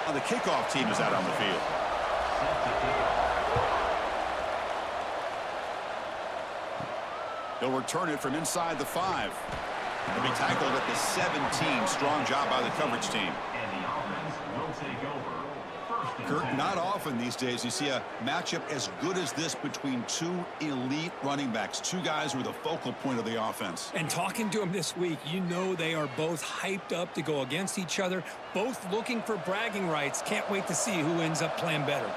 The kickoff team is out on the field. He'll return it from inside the 5. He'll be tackled at the 17. Strong job by the coverage team. And the offense will take over. Kurt, not often these days you see a matchup as good as this between two elite running backs, two guys who are the focal point of the offense. And talking to them this week, you know they are both hyped up to go against each other, both looking for bragging rights. Can't wait to see who ends up playing better.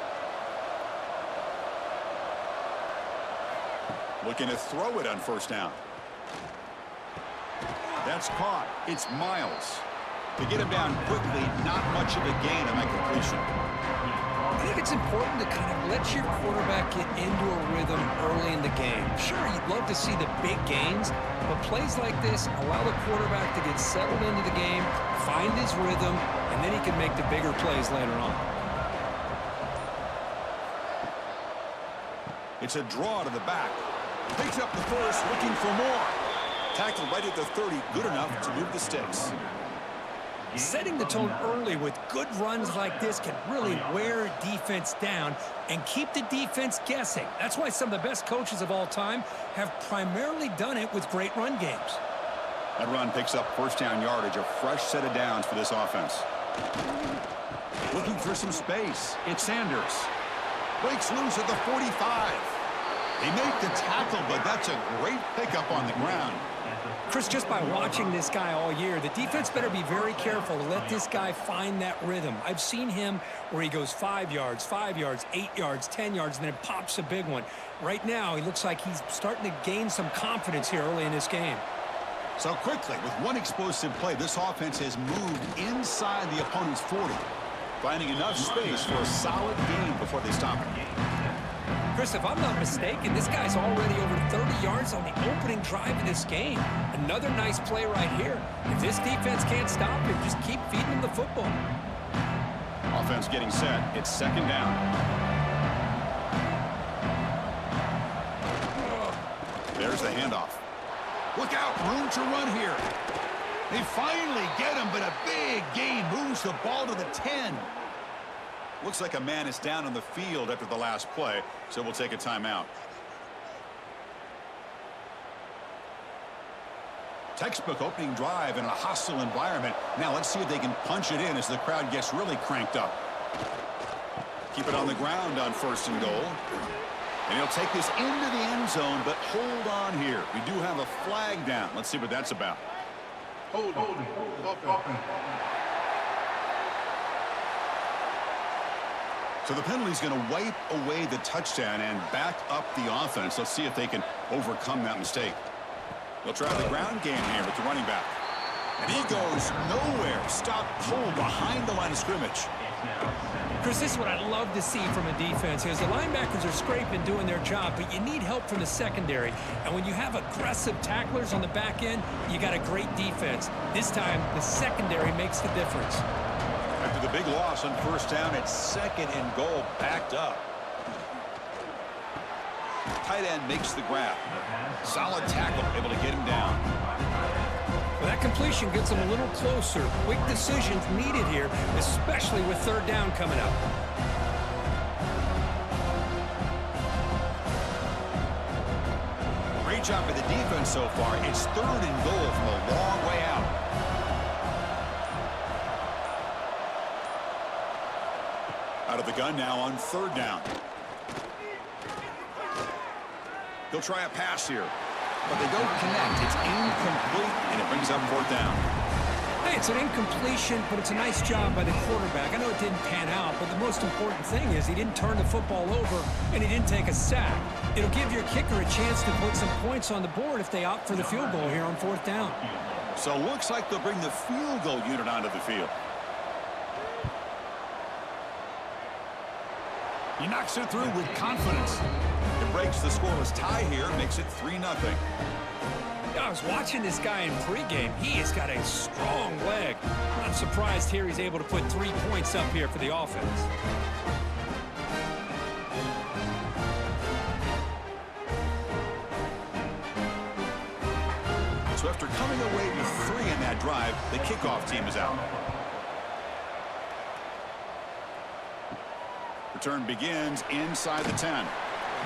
Looking to throw it on first down. That's caught. It's Miles. To get him down quickly, not much of a gain on that completion. I think it's important to kind of let your quarterback get into a rhythm early in the game. Sure, you'd love to see the big gains, but plays like this allow the quarterback to get settled into the game, find his rhythm, and then he can make the bigger plays later on. It's a draw to the back. Picks up the first, looking for more. Tackled right at the 30, good enough to move the sticks. Setting the tone early with good runs like this can really wear a defense down and keep the defense guessing. That's why some of the best coaches of all time have primarily done it with great run games. That run picks up first down yardage, a fresh set of downs for this offense. Looking for some space. It's Sanders. Breaks loose at the 45. They make the tackle, but that's a great pickup on the ground. Chris, just by watching this guy all year, the defense better be very careful to let this guy find that rhythm. I've seen him where he goes 5 yards, 8 yards, 10 yards, and then it pops a big one. Right now, he looks like he's starting to gain some confidence here early in this game. So quickly, with one explosive play, this offense has moved inside the opponent's 40, finding enough space for a solid gain before they stop him. Chris, if I'm not mistaken, this guy's already over 30 yards on the opening drive of this game. Another nice play right here. If this defense can't stop him, just keep feeding him the football. Offense getting set. It's second down. There's the handoff. Look out, room to run here. They finally get him, but a big gain moves the ball to the 10. Looks like a man is down on the field after the last play, so we'll take a timeout. Textbook opening drive in a hostile environment. Now let's see if they can punch it in as the crowd gets really cranked up. Keep it on the ground on first and goal. And he'll take this into the end zone, but hold on here. We do have a flag down. Let's see what that's about. Hold on. So the penalty's going to wipe away the touchdown and back up the offense. Let's see if they can overcome that mistake. They'll try the ground game here with the running back. And he goes nowhere. Stop cold behind the line of scrimmage. Chris, this is what I love to see from a defense is the linebackers are scraping, doing their job, but you need help from the secondary. And when you have aggressive tacklers on the back end, you got a great defense. This time, the secondary makes the difference. After the big loss on first down, it's second and goal, backed up. Tight end makes the grab. Solid tackle, able to get him down. Well, that completion gets them a little closer. Quick decisions needed here, especially with third down coming up. Great job by the defense so far. It's third and goal from a long way out. Out of the gun now on third down. They'll try a pass here, but they don't connect. It's incomplete, and it brings up fourth down. Hey, it's an incompletion, but it's a nice job by the quarterback. I know it didn't pan out, but the most important thing is he didn't turn the football over, and he didn't take a sack. It'll give your kicker a chance to put some points on the board if they opt for the field goal here on fourth down. So looks like they'll bring the field goal unit onto the field. He knocks it through with confidence. It breaks the scoreless tie here, makes it 3-0. I was watching this guy in pregame. He has got a strong leg. I'm surprised here he's able to put 3 points up here for the offense. So after coming away with 3 in that drive, the kickoff team is out. Return begins inside the 10.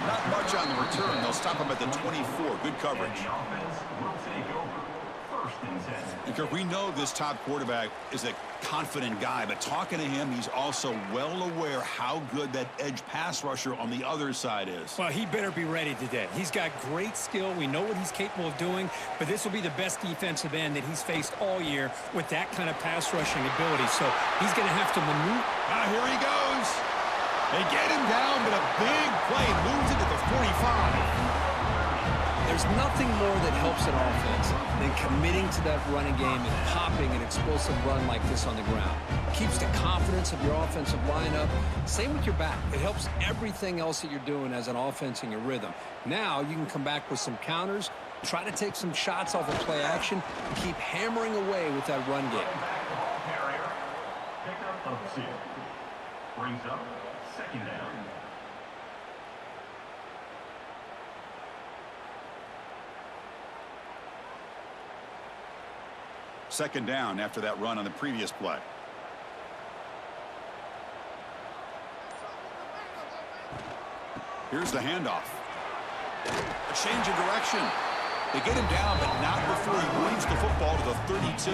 Not much on the return. They'll stop him at the 24. Good coverage. The offense will take over. First and 10. Because we know this top quarterback is a confident guy, but talking to him, he's also well aware how good that edge pass rusher on the other side is. Well, he better be ready today. He's got great skill. We know what he's capable of doing, but this will be the best defensive end that he's faced all year with that kind of pass rushing ability. So he's going to have to maneuver. Here he goes. They get him down, but a big play moves into the 45. There's nothing more that helps an offense than committing to that running game and popping an explosive run like this on the ground. Keeps the confidence of your offensive lineup. Same with your back. It helps everything else that you're doing as an offense in your rhythm. Now you can come back with some counters, try to take some shots off of play action, and keep hammering away with that run game. Back the ball carrier. Pickup of 2. Brings up second down. Second down after that run on the previous play. Here's the handoff. A change of direction. They get him down, but not before he moves the football to the 32.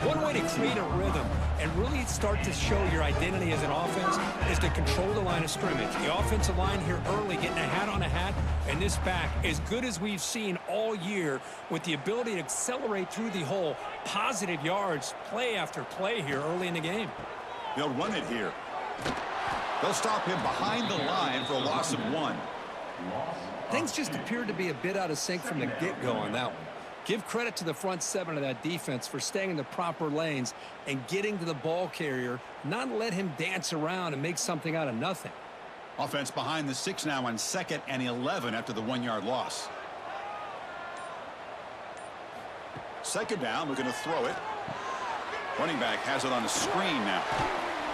One way to create a rhythm and really start to show your identity as an offense is to control the line of scrimmage. The offensive line here early getting a hat on a hat, and this back as good as we've seen all year with the ability to accelerate through the hole. Positive yards, play after play here early in the game. They'll run it here. They'll stop him behind the line for a loss of 1. Things just appeared to be a bit out of sync from the get-go on that one. Give credit to the front 7 of that defense for staying in the proper lanes and getting to the ball carrier, not let him dance around and make something out of nothing. Offense behind the 6 now on 2nd and 11 after the 1-yard loss. Second down, looking to throw it. Running back has it on the screen now.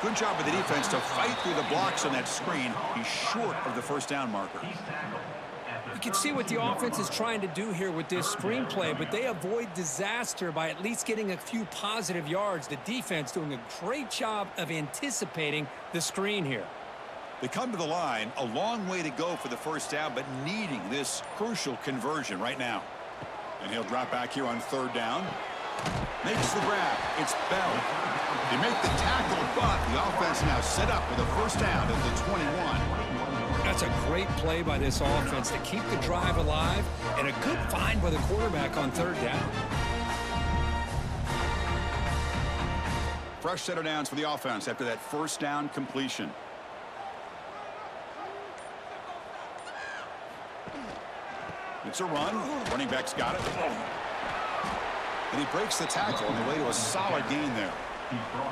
Good job by the defense to fight through the blocks on that screen. He's short of the first down marker. He's tackled. You can see what the offense is trying to do here with this screenplay, but they avoid disaster by at least getting a few positive yards. The defense doing a great job of anticipating the screen here. They come to the line, a long way to go for the first down, but needing this crucial conversion right now. And he'll drop back here on 3rd down. Makes the grab. It's Bell. They make the tackle, but the offense now set up with a first down at the 21. That's a great play by this offense to keep the drive alive, and a good find by the quarterback on 3rd down. Fresh set of downs for the offense after that first down completion. It's a run. Running back's got it. And he breaks the tackle on the way to a solid gain there.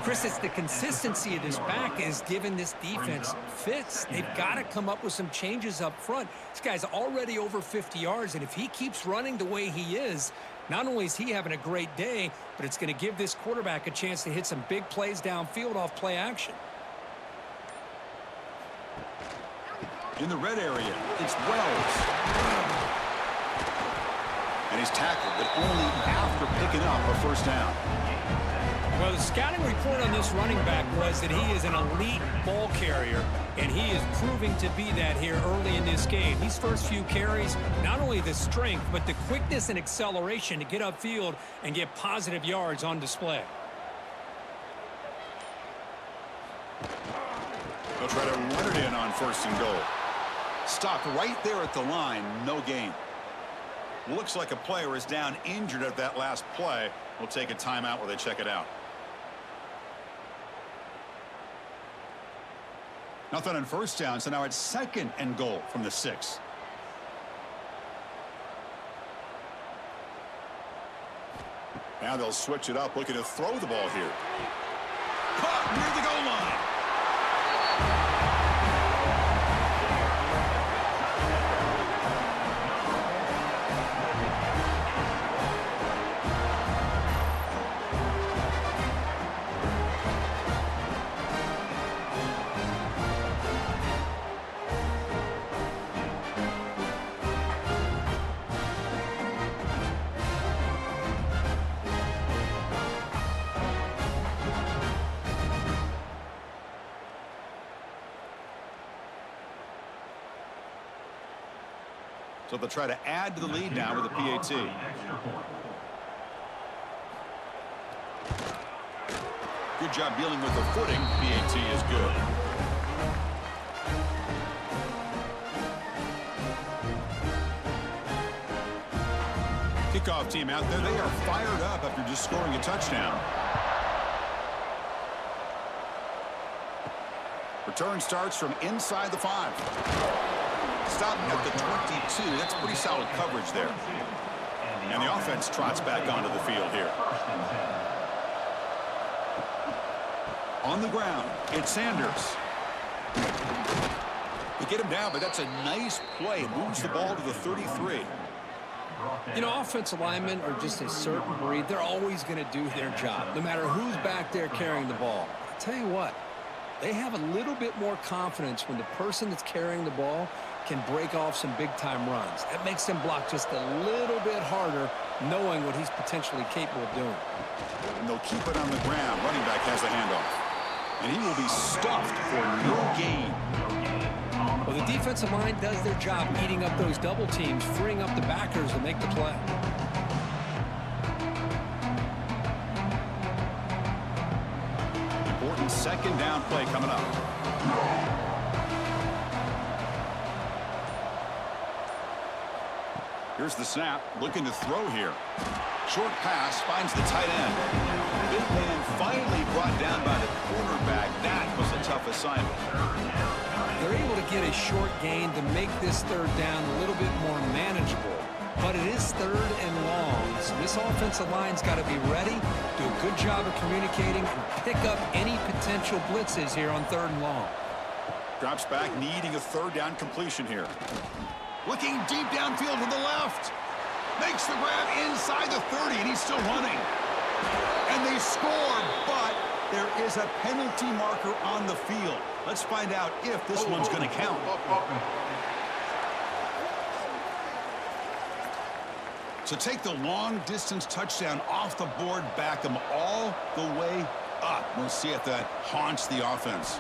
Chris, it's the consistency of this back is giving this defense fits. They've got to come up with some changes up front. This guy's already over 50 yards, and if he keeps running the way he is, not only is he having a great day, but it's going to give this quarterback a chance to hit some big plays downfield off play action. In the red area, it's Wells. And he's tackled, but only after picking up a first down. Well, the scouting report on this running back was that he is an elite ball carrier, and he is proving to be that here early in this game. These first few carries, not only the strength, but the quickness and acceleration to get upfield and get positive yards on display. They'll try to run it in on 1st and goal. Stopped right there at the line, no gain. Looks like a player is down injured at that last play. We'll take a timeout while they check it out. Nothing on 1st down, so now it's 2nd and goal from the 6. Now they'll switch it up, looking to throw the ball here. Caught near the goal line. So they'll try to add to the lead now with a PAT. Good job dealing with the footing. PAT is good. Kickoff team out there. They are fired up after just scoring a touchdown. Return starts from inside the 5. Stopped at the 22. That's pretty solid coverage there. And the offense trots back onto the field here. On the ground, it's Sanders. They get him down, but that's a nice play. Moves the ball to the 33. You know, offensive linemen are just a certain breed. They're always going to do their job, no matter who's back there carrying the ball. I'll tell you what, they have a little bit more confidence when the person that's carrying the ball can break off some big-time runs. That makes them block just a little bit harder, knowing what he's potentially capable of doing. And they'll keep it on the ground. Running back has the handoff. And he will be stuffed for no gain. Well, the defensive line does their job eating up those double teams, freeing up the backers to make the play. Important second down play coming up. Here's the snap, looking to throw here. Short pass finds the tight end. Big man finally brought down by the quarterback. That was a tough assignment. They're able to get a short gain to make this third down a little bit more manageable. But it is third and long, so this offensive line's got to be ready, do a good job of communicating, and pick up any potential blitzes here on third and long. Drops back, needing a third down completion here. Looking deep downfield to the left. Makes the grab inside the 30, and he's still running. And they score, but there is a penalty marker on the field. Let's find out if this one's going to count. So take the long-distance touchdown off the board, back them all the way up. We'll see if that haunts the offense.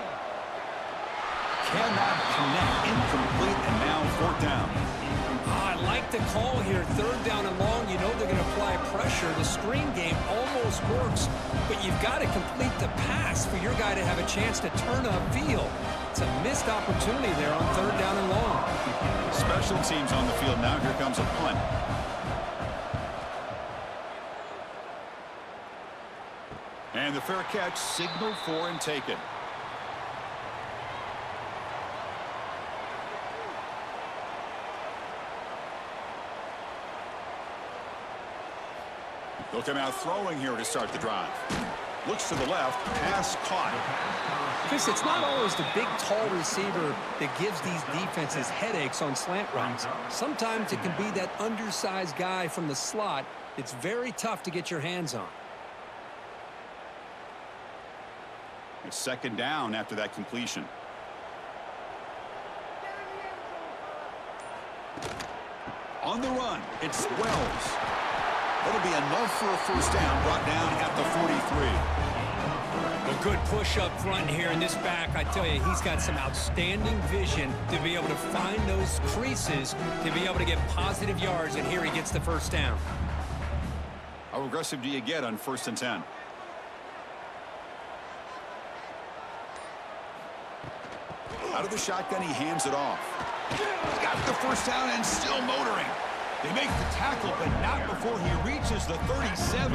Cannot connect, incomplete, and now fourth down. I like the call here, third down and long. You know they're going to apply pressure. The screen game almost works, but you've got to complete the pass for your guy to have a chance to turn upfield. It's a missed opportunity there on third down and long. Special teams on the field now. Here comes a punt. And the fair catch signaled for and taken. They'll come out throwing here to start the drive. Looks to the left, pass caught. Chris, it's not always the big, tall receiver that gives these defenses headaches on slant routes. Sometimes it can be that undersized guy from the slot. It's very tough to get your hands on. It's second down after that completion. On the run, it's Wells. That'll be enough for a first down, brought down at the 43. A good push up front here in this back. I tell you, he's got some outstanding vision to be able to find those creases, to be able to get positive yards, and here he gets the first down. How aggressive do you get on 1st and 10? Out of the shotgun, he hands it off. Got the first down and still motoring. They make the tackle, but not before he reaches the 37.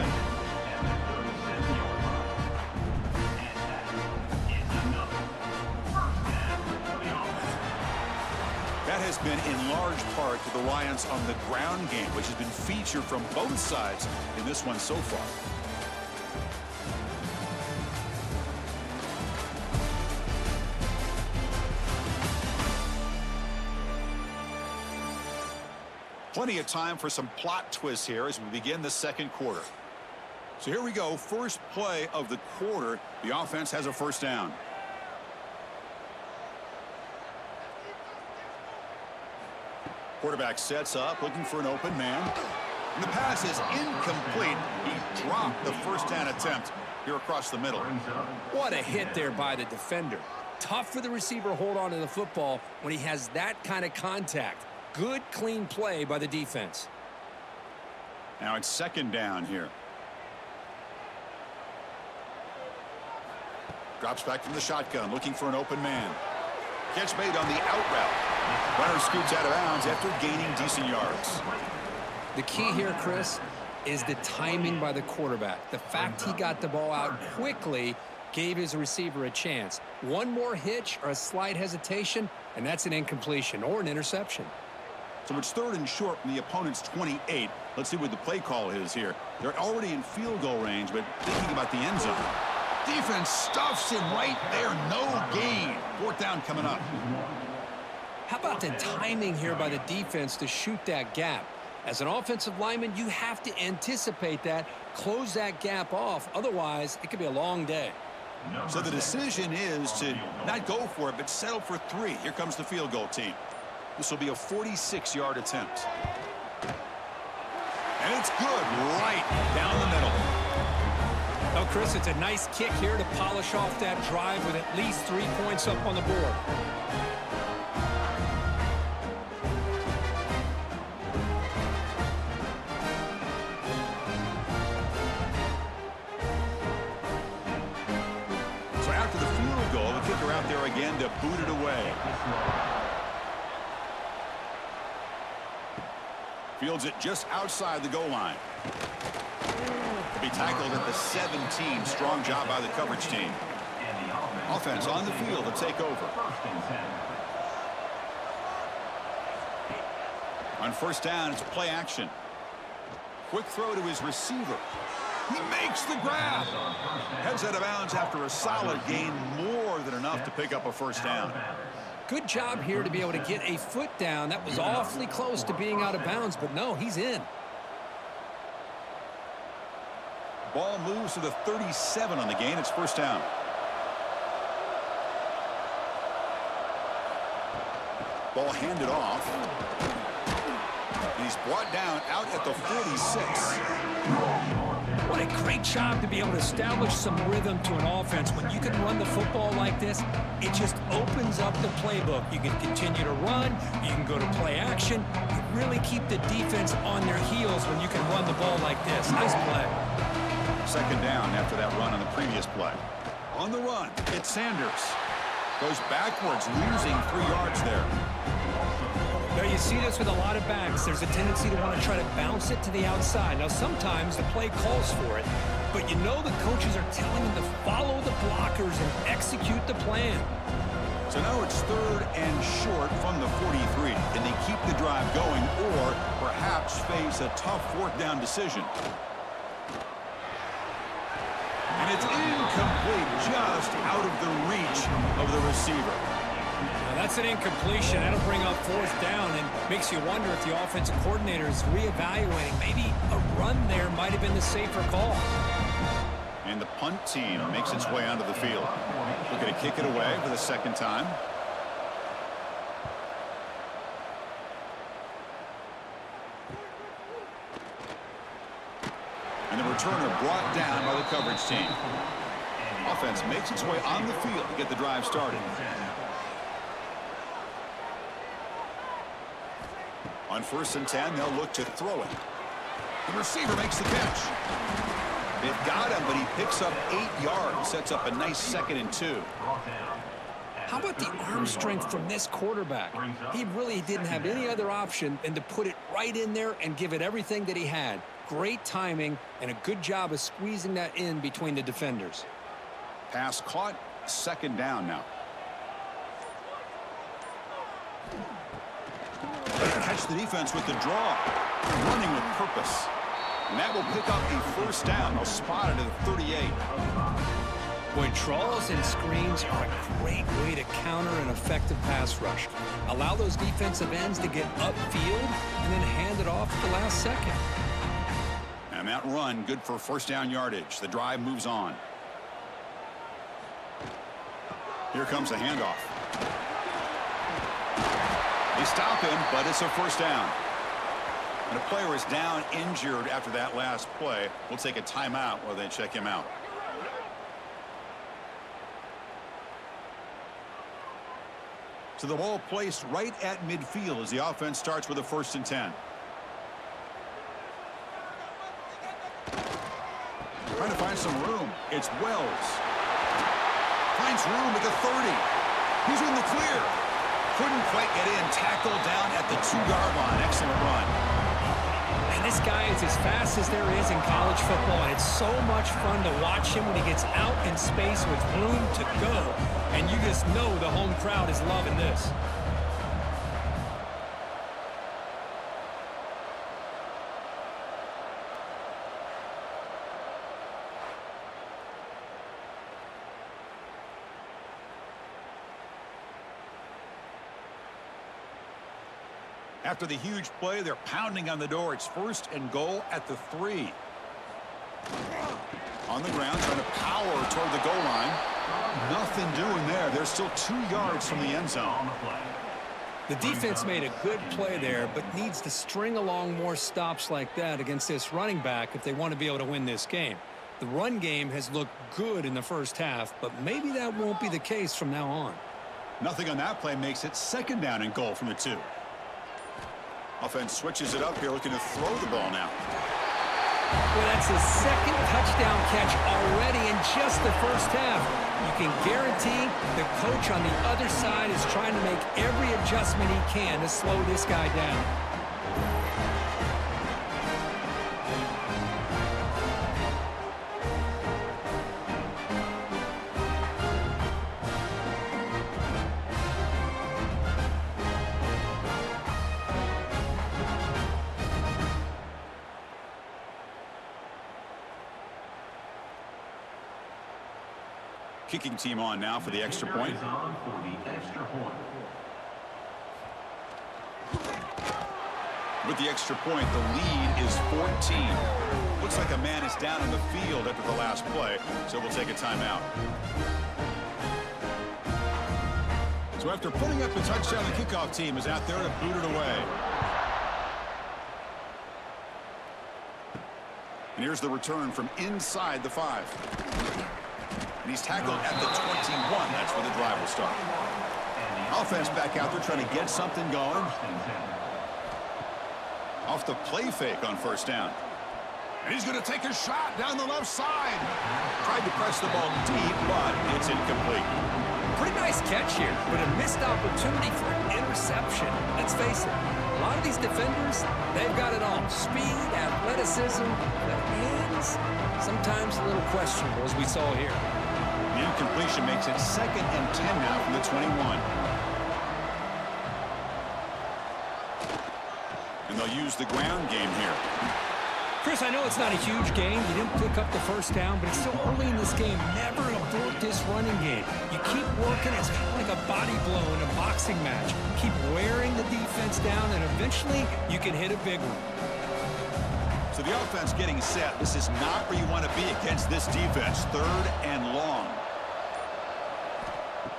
That has been in large part to the reliance on the ground game, which has been featured from both sides in this one so far. Plenty of time for some plot twists here as we begin the second quarter. So here we go. First play of the quarter. The offense has a first down. Quarterback sets up, looking for an open man. And the pass is incomplete. He dropped the first down attempt here across the middle. What a hit there by the defender. Tough for the receiver to hold on to the football when he has that kind of contact. Good, clean play by the defense. Now it's second down here. Drops back from the shotgun, looking for an open man. Catch made on the out route. Runner scoots out of bounds after gaining decent yards. The key here, Chris, is the timing by the quarterback. The fact he got the ball out quickly gave his receiver a chance. One more hitch or a slight hesitation, and that's an incompletion or an interception. So it's third and short from the opponent's 28. Let's see what the play call is here. They're already in field goal range, but thinking about the end zone. Defense stuffs him right there. No gain. Fourth down coming up. How about the timing here by the defense to shoot that gap? As an offensive lineman, you have to anticipate that, close that gap off. Otherwise, it could be a long day. So the decision is to not go for it, but settle for 3. Here comes the field goal team. This will be a 46-yard attempt. And it's good right down the middle. Oh, Chris, it's a nice kick here to polish off that drive with at least 3 points up on the board. So after the field goal, the kicker out there again to boot it away. Fields it just outside the goal line. To be tackled at the 17. Strong job by the coverage team. Offense on the field to take over. On first down, it's play action. Quick throw to his receiver. He makes the grab. Heads out of bounds after a solid gain, more than enough to pick up a first down. Good job here to be able to get a foot down. That was awfully close to being out of bounds, but no, he's in. Ball moves to the 37 on the gain. It's first down. Ball handed off. And he's brought down out at the 46. What a great job to be able to establish some rhythm to an offense. When you can run the football like this, it just opens up the playbook. You can continue to run. You can go to play action. You really keep the defense on their heels when you can run the ball like this. Nice play. Second down after that run on the previous play. On the run, it's Sanders. Goes backwards, losing 3 yards there. Now you see this with a lot of backs. There's a tendency to want to try to bounce it to the outside. Now sometimes the play calls for it, but you know the coaches are telling them to follow the blockers and execute the plan. So now it's third and short from the 43. Can they keep the drive going or perhaps face a tough fourth down decision? And it's incomplete, just out of the reach of the receiver. Now that's an incompletion. That'll bring up fourth down and makes you wonder if the offensive coordinator is reevaluating. Maybe a run there might have been the safer call. And the punt team makes its way onto the field. Looking to kick it away for the second time. And the returner brought down by the coverage team. Offense makes its way on the field to get the drive started. On first and 10, they'll look to throw it. The receiver makes the catch. They've got him, but he picks up 8 yards. Sets up a nice 2nd and 2. How about the arm strength from this quarterback? He really didn't have any other option than to put it right in there and give it everything that he had. Great timing and a good job of squeezing that in between the defenders. Pass caught, second down now. Catch the defense with the draw. Running with purpose. And that will pick up a first down. They'll spot it at the 38. Boy, draws and screens are a great way to counter an effective pass rush. Allow those defensive ends to get upfield and then hand it off at the last second. And that run, good for first down yardage. The drive moves on. Here comes the handoff. They stop him, but it's a first down. And a player is down injured after that last play. We'll take a timeout while they check him out. So the ball placed right at midfield as the offense starts with a 1st and 10. Trying to find some room. It's Wells. Finds room at the 30. He's in the clear. Couldn't quite get in. Tackled down at the 2-yard line. Excellent run. And this guy is as fast as there is in college football, and it's so much fun to watch him when he gets out in space with room to go. And you just know the home crowd is loving this. After the huge play, they're pounding on the door. It's 1st and goal at the 3. On the ground, trying to power toward the goal line. Nothing doing there. They're still 2 yards from the end zone. The defense made a good play there, but needs to string along more stops like that against this running back if they want to be able to win this game. The run game has looked good in the first half, but maybe that won't be the case from now on. Nothing on that play makes it 2nd down and goal from the 2. Offense switches it up here, looking to throw the ball now. Well, that's his 2nd touchdown catch already in just the first half. You can guarantee the coach on the other side is trying to make every adjustment he can to slow this guy down. Kicking team on now for the extra point. With the extra point, the lead is 14. Looks like a man is down in the field after the last play, so we'll take a timeout. So after putting up the touchdown, the kickoff team is out there to boot it away. And here's the return from inside the 5. And he's tackled at the 21. That's where the drive will start. Offense back out there trying to get something going. Off the play fake on 1st down. And he's going to take a shot down the left side. Tried to press the ball deep, but it's incomplete. Pretty nice catch here, but a missed opportunity for an interception. Let's face it, a lot of these defenders, they've got it all. Speed, athleticism, but hands, sometimes a little questionable, as we saw here. The incompletion makes it 2nd and 10 now from the 21. And they'll use the ground game here. Chris, I know it's not a huge game. You didn't pick up the 1st down, but it's still early in this game. Never abort this running game. You keep working. It's kind of like a body blow in a boxing match. Keep wearing the defense down, and eventually you can hit a big one. So the offense getting set. This is not where you want to be against this defense. 3rd and long.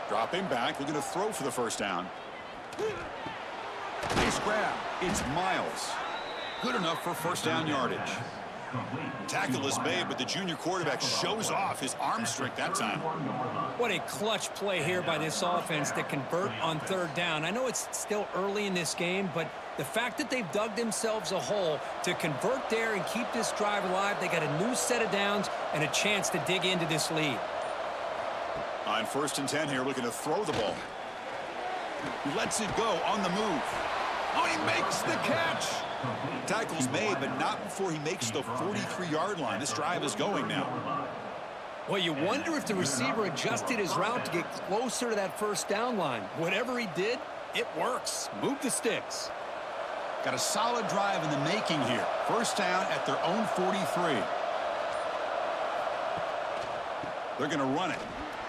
Dropping back, looking to throw for the 1st down. Nice grab. It's Miles. Good enough for 1st down yardage. Tackle is made, but the junior quarterback shows off his arm strength that time. What a clutch play here by this offense to convert on 3rd down. I know it's still early in this game, but the fact that they've dug themselves a hole to convert there and keep this drive alive, they got a new set of downs and a chance to dig into this lead. On 1st and 10 here, looking to throw the ball. He lets it go on the move. Oh, he makes the catch. Tackle's made, but not before he makes the 43-yard line. This drive is going now. Well, you wonder if the receiver adjusted his route to get closer to that 1st down line. Whatever he did, it works. Move the sticks. Got a solid drive in the making here. 1st down at their own 43. They're going to run it.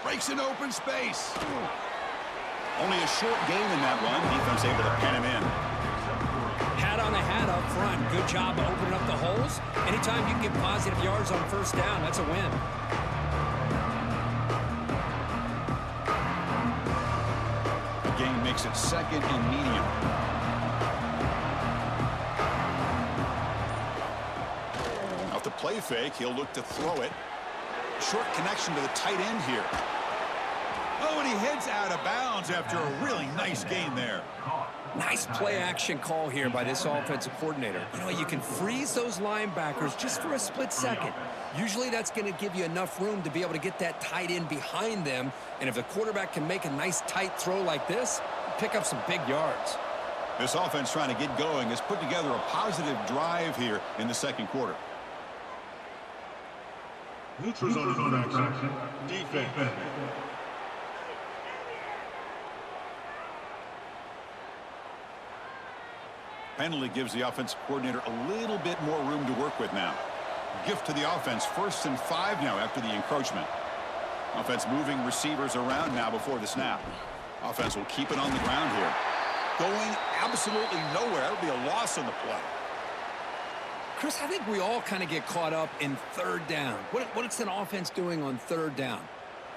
Breaks in open space. Only a short gain in that one. Defense able to pin him in. Hat on a hat up front. Good job opening up the holes. Anytime you can get positive yards on 1st down, that's a win. The gain makes it 2nd and medium. Off the play fake, he'll look to throw it. Short connection to the tight end here. Oh, and he heads out of bounds after a really nice gain there. Nice play action call here by this offensive coordinator. You know, you can freeze those linebackers just for a split second. Usually that's going to give you enough room to be able to get that tight end behind them. And if the quarterback can make a nice tight throw like this, pick up some big yards. This offense trying to get going has put together a positive drive here in the second quarter. Neutral zone infraction. Defense. Penalty gives the offensive coordinator a little bit more room to work with now. Gift to the offense, 1st and 5 now after the encroachment. Offense moving receivers around now before the snap. Offense will keep it on the ground here. Going absolutely nowhere. It'll be a loss on the play. Chris, I think we all kind of get caught up in third down. What's an offense doing on third down?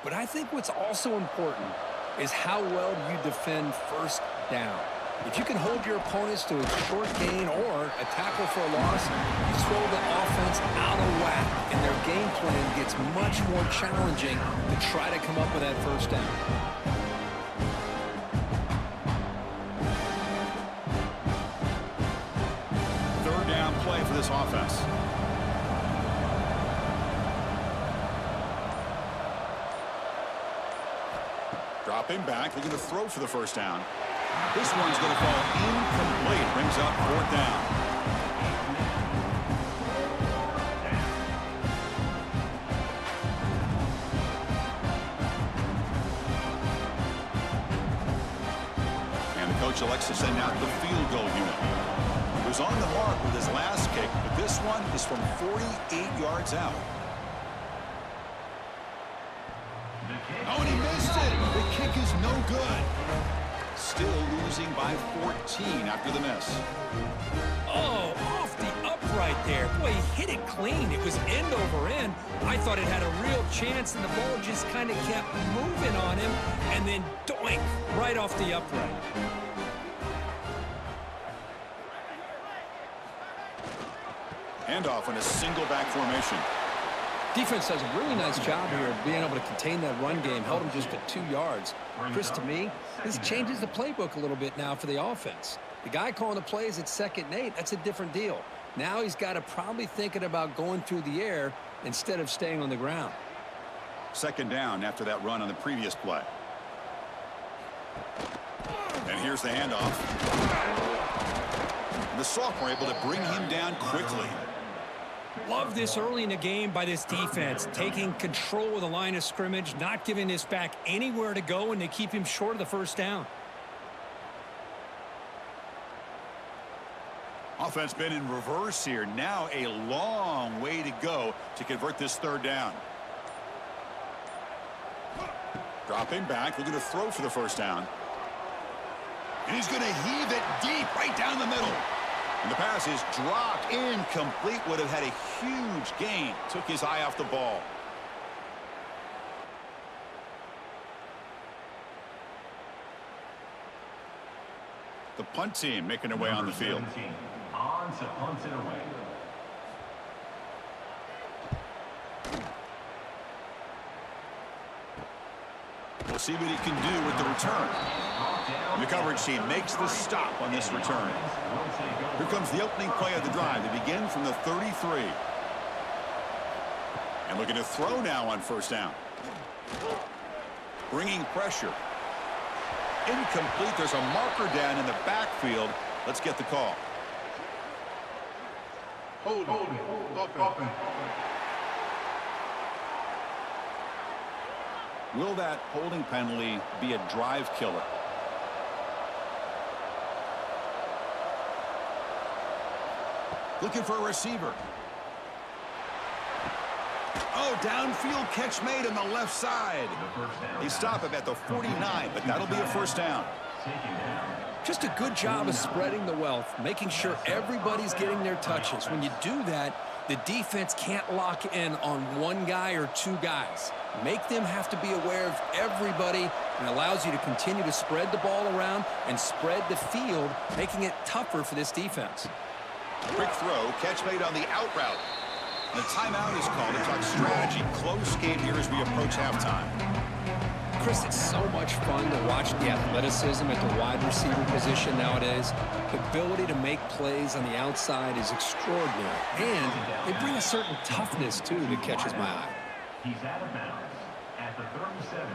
But I think what's also important is how well you defend first down. If you can hold your opponents to a short gain or a tackle for a loss, you throw the offense out of whack, and their game plan gets much more challenging to try to come up with that first down. Third down play for this offense. Dropping back, looking to throw for the first down. This one's going to fall incomplete. Brings up 4th down. And the coach elects to send out the field goal unit. He was on the mark with his last kick, but this one is from 48 yards out. Oh, and he missed it. The kick is no good. Still losing by 14 after the miss. Oh, off the upright there. Boy, he hit it clean. It was end over end. I thought it had a real chance, and the ball just kind of kept moving on him, and then doink, right off the upright. Handoff in a single back formation. Defense does a really nice job here of being able to contain that run game, held him just at 2 yards. Chris, to me, this changes the playbook a little bit now for the offense. The guy calling the plays at 2nd and 8, that's a different deal. Now he's got to probably thinking about going through the air instead of staying on the ground. 2nd down after that run on the previous play. And here's the handoff. And the sophomore able to bring him down quickly. Love this early in the game by this defense, taking control of the line of scrimmage, not giving this back anywhere to go, and they keep him short of the first down. Offense been in reverse here. Now a long way to go to convert this 3rd down. Dropping back, looking to throw for the first down. And he's going to heave it deep right down the middle. And the pass is dropped incomplete. Would have had a huge gain. Took his eye off the ball. The punt team making their way on the field. On to punt it away. We'll see what he can do with the return. And the coverage team makes the stop on this return. Here comes the opening play of the drive. They begin from the 33. And looking to throw now on first down. Bringing pressure. Incomplete. There's a marker down in the backfield. Let's get the call. Hold it. Will that holding penalty be a drive killer? Looking for a receiver. Oh, downfield catch made on the left side. They stop him at the 49, but that'll be a first down. Just a good job of spreading the wealth, making sure everybody's getting their touches. When you do that, the defense can't lock in on one guy or two guys. Make them have to be aware of everybody, and allows you to continue to spread the ball around and spread the field, making it tougher for this defense. Quick throw, catch made on the out route. And the timeout is called to talk strategy. Close game here as we approach halftime. Chris, it's so much fun to watch the athleticism at the wide receiver position nowadays. The ability to make plays on the outside is extraordinary. And they bring a certain toughness, too, that catches my eye. He's out of bounds at the 37.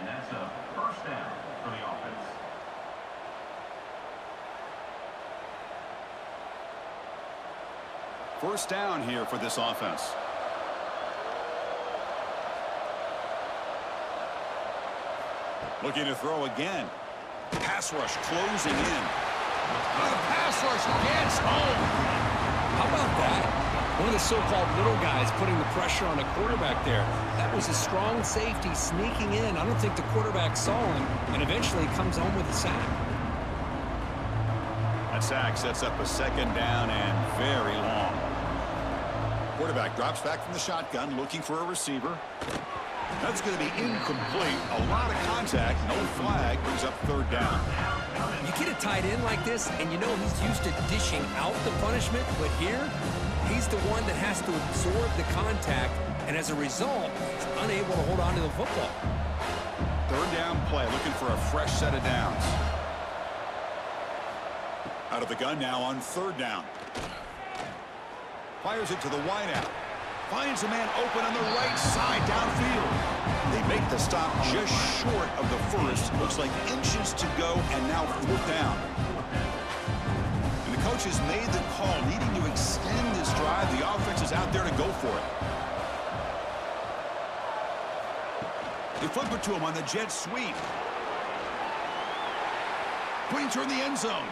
And that's a first down for the offense. First down here for this offense. Looking to throw again. Pass rush closing in. The pass rush gets home. How about that? One of the so-called little guys putting the pressure on a quarterback there. That was a strong safety sneaking in. I don't think the quarterback saw him, and eventually comes home with a sack. That sack sets up a second down and very long. Quarterback drops back from the shotgun, looking for a receiver. That's going to be incomplete. A lot of contact, no flag, brings up third down. You get a tight end like this, and you know he's used to dishing out the punishment, but here, he's the one that has to absorb the contact, and as a result, he's unable to hold on to the football. Third down play, looking for a fresh set of downs. Out of the gun now on third down. Fires it to the wideout. Finds a man open on the right side downfield. They make the stop just short of the first. Looks like inches to go, and now fourth down. And the coach has made the call, needing to extend this drive. The offense is out there to go for it. They flip it to him on the jet sweep. Putting toward the end zone.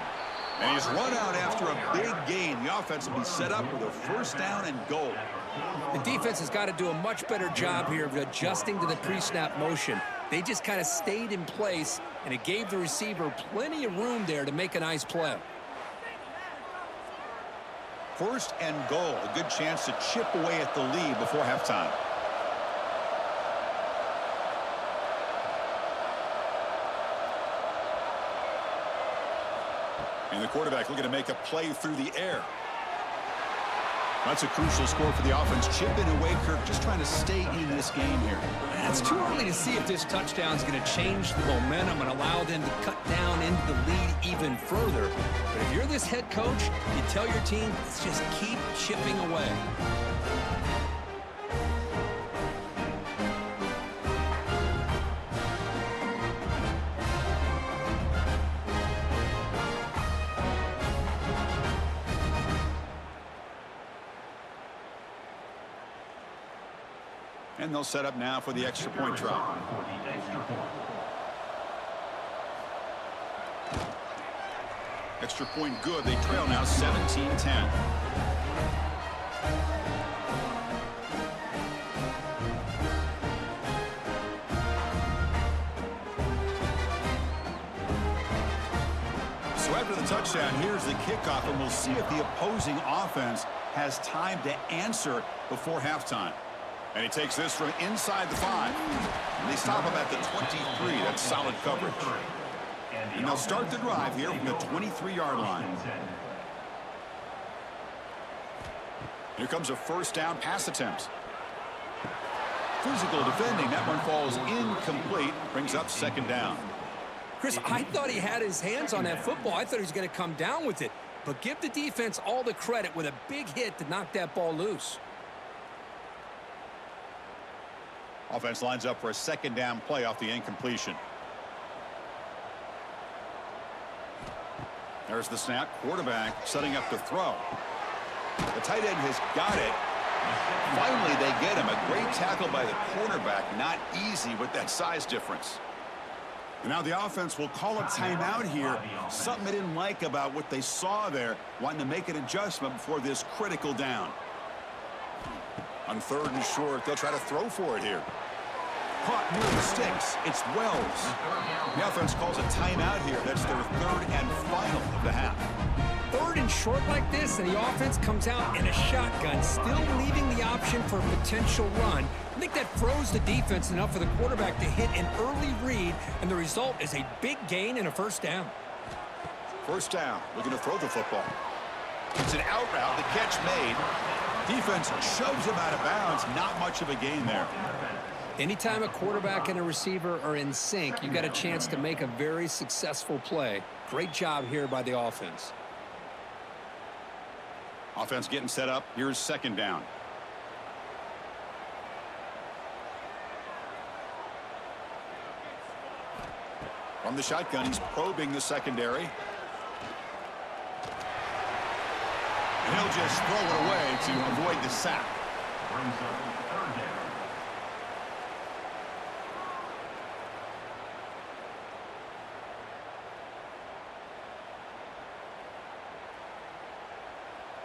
And he's run out after a big gain. The offense will be set up with a first down and goal. The defense has got to do a much better job here of adjusting to the pre-snap motion. They just kind of stayed in place, and it gave the receiver plenty of room there to make a nice play. First and goal. A good chance to chip away at the lead before halftime. And the quarterback looking to make a play through the air. That's a crucial score for the offense. Chipping away, Kirk, just trying to stay in this game here. It's too early to see if this touchdown is going to change the momentum and allow them to cut down into the lead even further. But if you're this head coach, you tell your team, let's just keep chipping away. And they'll set up now for the extra point try. Extra point good. They trail now 17-10. So after the touchdown, here's the kickoff, and we'll see if the opposing offense has time to answer before halftime. And he takes this from inside the 5. And they stop him at the 23. That's solid coverage. And they'll start the drive here from the 23-yard line. Here comes a first down pass attempt. Physical defending. That one falls incomplete. Brings up second down. Chris, I thought he had his hands on that football. I thought he was going to come down with it. But give the defense all the credit with a big hit to knock that ball loose. Offense lines up for a second down play off the incompletion. There's the snap. Quarterback setting up to throw. The tight end has got it. Finally, they get him. A great tackle by the cornerback. Not easy with that size difference. And now the offense will call a timeout here. Something they didn't like about what they saw there. Wanting to make an adjustment before this critical down. On third and short, they'll try to throw for it here. Caught near the sticks. It's Wells. The offense calls a timeout here. That's their third and final of the half. Third and short like this, and the offense comes out in a shotgun, still leaving the option for a potential run. I think that froze the defense enough for the quarterback to hit an early read, and the result is a big gain and a first down. First down. Looking to throw the football. It's an out route. The catch made. Defense shoves him out of bounds. Not much of a gain there. Anytime a quarterback and a receiver are in sync, you got a chance to make a very successful play. Great job here by the offense. Offense getting set up. Here's second down. From the shotgun, he's probing the secondary. And he'll just throw it away to avoid the sack. Brings up third down.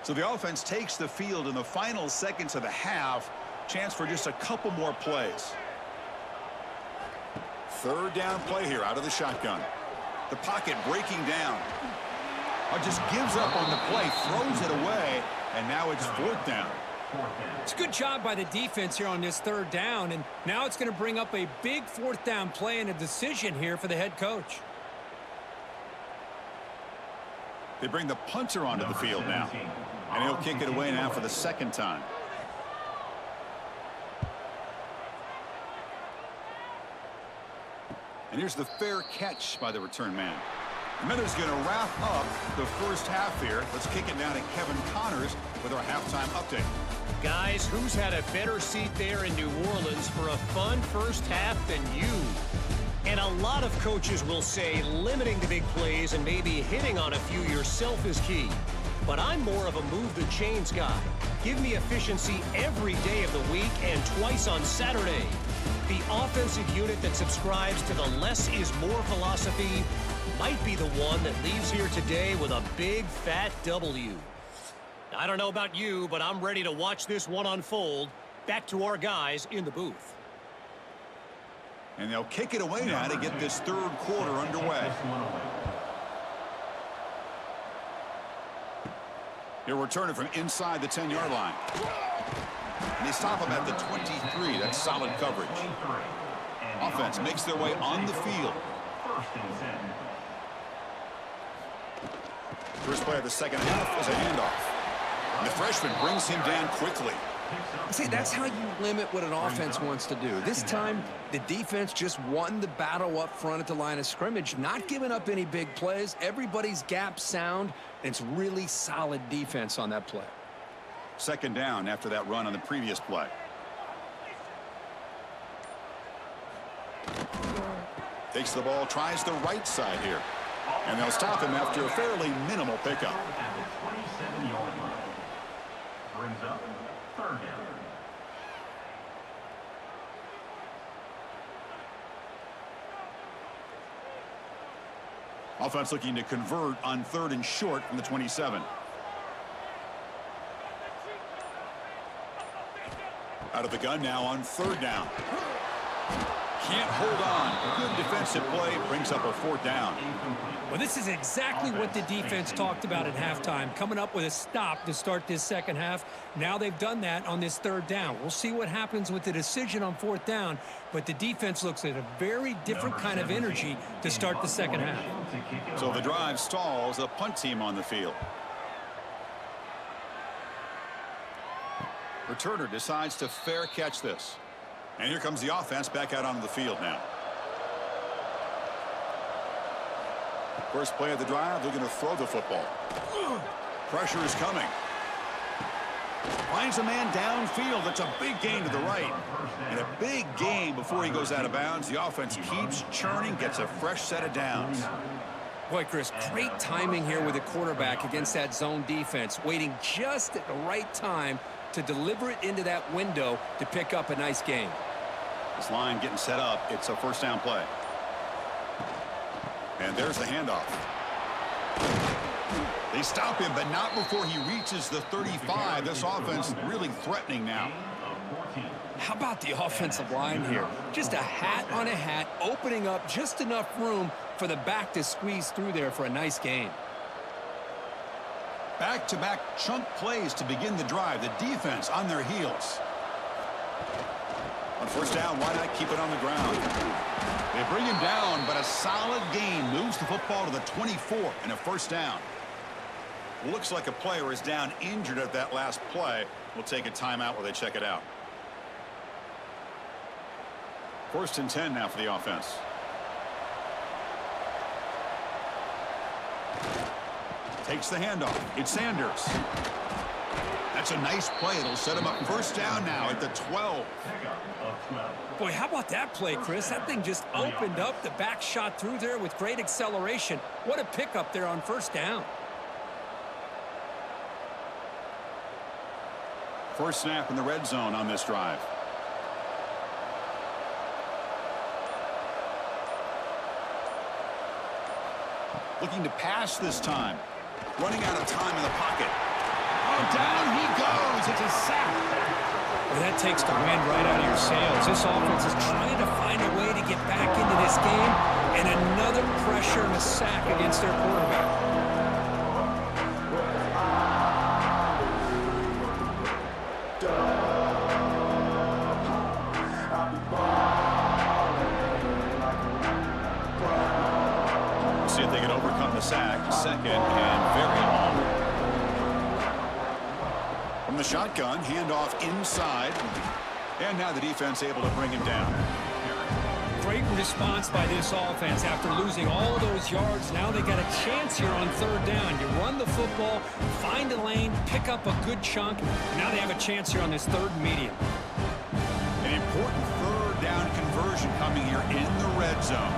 So the offense takes the field in the final seconds of the half. Chance for just a couple more plays. Third down play here out of the shotgun. The pocket breaking down. Just gives up on the play, throws it away, and now it's fourth down. It's a good job by the defense here on this third down, and now it's going to bring up a big fourth down play and a decision here for the head coach. They bring the punter onto the field now, and he'll kick it away now for the second time. And here's the fair catch by the return man. And then there's going to wrap up the first half here. Let's kick it down to Kevin Connors with our halftime update. Guys, who's had a better seat there in New Orleans for a fun first half than you? And a lot of coaches will say limiting the big plays and maybe hitting on a few yourself is key. But I'm more of a move the chains guy. Give me efficiency every day of the week and twice on Saturday. The offensive unit that subscribes to the less is more philosophy might be the one that leaves here today with a big fat W. I don't know about you, but I'm ready to watch this one unfold. Back to our guys in the booth. And they'll kick it away now to get this third quarter underway. He'll return it from inside the 10-yard line. And they stop him at the 23. That's solid coverage. Offense makes their way on the field. First play of the second half is a handoff. And the freshman brings him down quickly. See, that's how you limit what an offense wants to do. This time, the defense just won the battle up front at the line of scrimmage, not giving up any big plays. Everybody's gap sound, and it's really solid defense on that play. Second down after that run on the previous play. Takes the ball, tries the right side here. And they'll stop him after a fairly minimal pickup. At the 27-yard line. Brings up third down. Offense looking to convert on third and short from the 27. Out of the gun now on third down. Can't hold on. Good defensive play brings up a fourth down. Well, this is exactly what the defense talked about at halftime, coming up with a stop to start this second half. Now they've done that on this third down. We'll see what happens with the decision on fourth down, but the defense looks at a very different kind of energy to start the second half. So the drive stalls, a punt team on the field. Returner decides to fair catch this. And here comes the offense back out onto the field now. First play of the drive, they're going to throw the football. Pressure is coming. Finds a man downfield. That's a big gain to the right. And a big gain before he goes out of bounds. The offense keeps churning, gets a fresh set of downs. Boy, Chris, great timing here with the quarterback against that zone defense, waiting just at the right time to deliver it into that window to pick up a nice gain. This line getting set up. It's a first down play. And there's the handoff. They stop him, but not before he reaches the 35. This offense really threatening now. How about the offensive line here? Just a hat on a hat, opening up just enough room for the back to squeeze through there for a nice gain. Back-to-back chunk plays to begin the drive. The defense on their heels. On first down, why not keep it on the ground? They bring him down, but a solid gain moves the football to the 24 and a first down. Looks like a player is down injured at that last play. We'll take a timeout while they check it out. First and 10 now for the offense. Takes the handoff. It's Sanders. That's a nice play. It'll set him up first down now at the 12. Boy, how about that play, Chris? That thing just opened up. The back shot through there with great acceleration. What a pickup there on first down. First snap in the red zone on this drive. Looking to pass this time. Running out of time in the pocket. Oh, down he goes. It's a sack. Well, that takes the wind right out of your sails. This offense is trying to find a way to get back into this game, and another pressure and a sack against their quarterback. See if they can overcome the sack. Second and very long. From the shotgun, handoff inside. And now the defense able to bring him down. Great response by this offense after losing all those yards. Now they got a chance here on third down. You run the football, find a lane, pick up a good chunk. Now they have a chance here on this third and medium. An important third down conversion coming here in the red zone.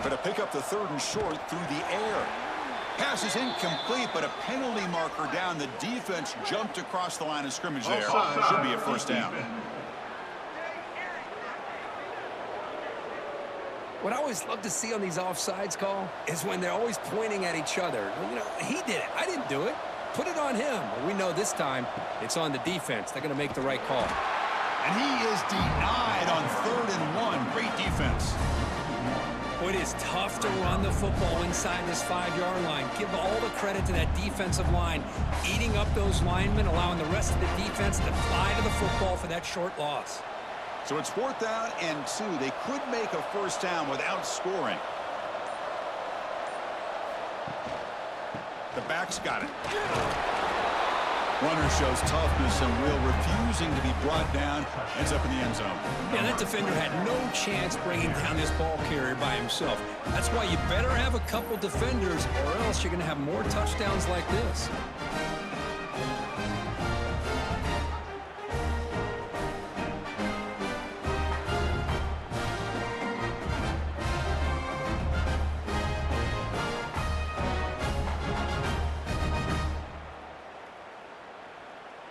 But to pick up the third and short through the air. Pass is incomplete, but a penalty marker down. The defense jumped across the line of scrimmage there. Should be a first down. What I always love to see on these offsides call is when they're always pointing at each other. You know, he did it. I didn't do it. Put it on him. Well, we know this time it's on the defense. They're going to make the right call. And he is denied on 3rd and 1. Great defense. It is tough to run the football inside this 5-yard line. Give all the credit to that defensive line, eating up those linemen, allowing the rest of the defense to fly to the football for that short loss. So it's 4th down and 2. They could make a first down without scoring. The back's got it. Runner shows toughness and will, refusing to be brought down. Ends up in the end zone. Yeah, that defender had no chance bringing down this ball carrier by himself. That's why you better have a couple defenders, or else you're going to have more touchdowns like this.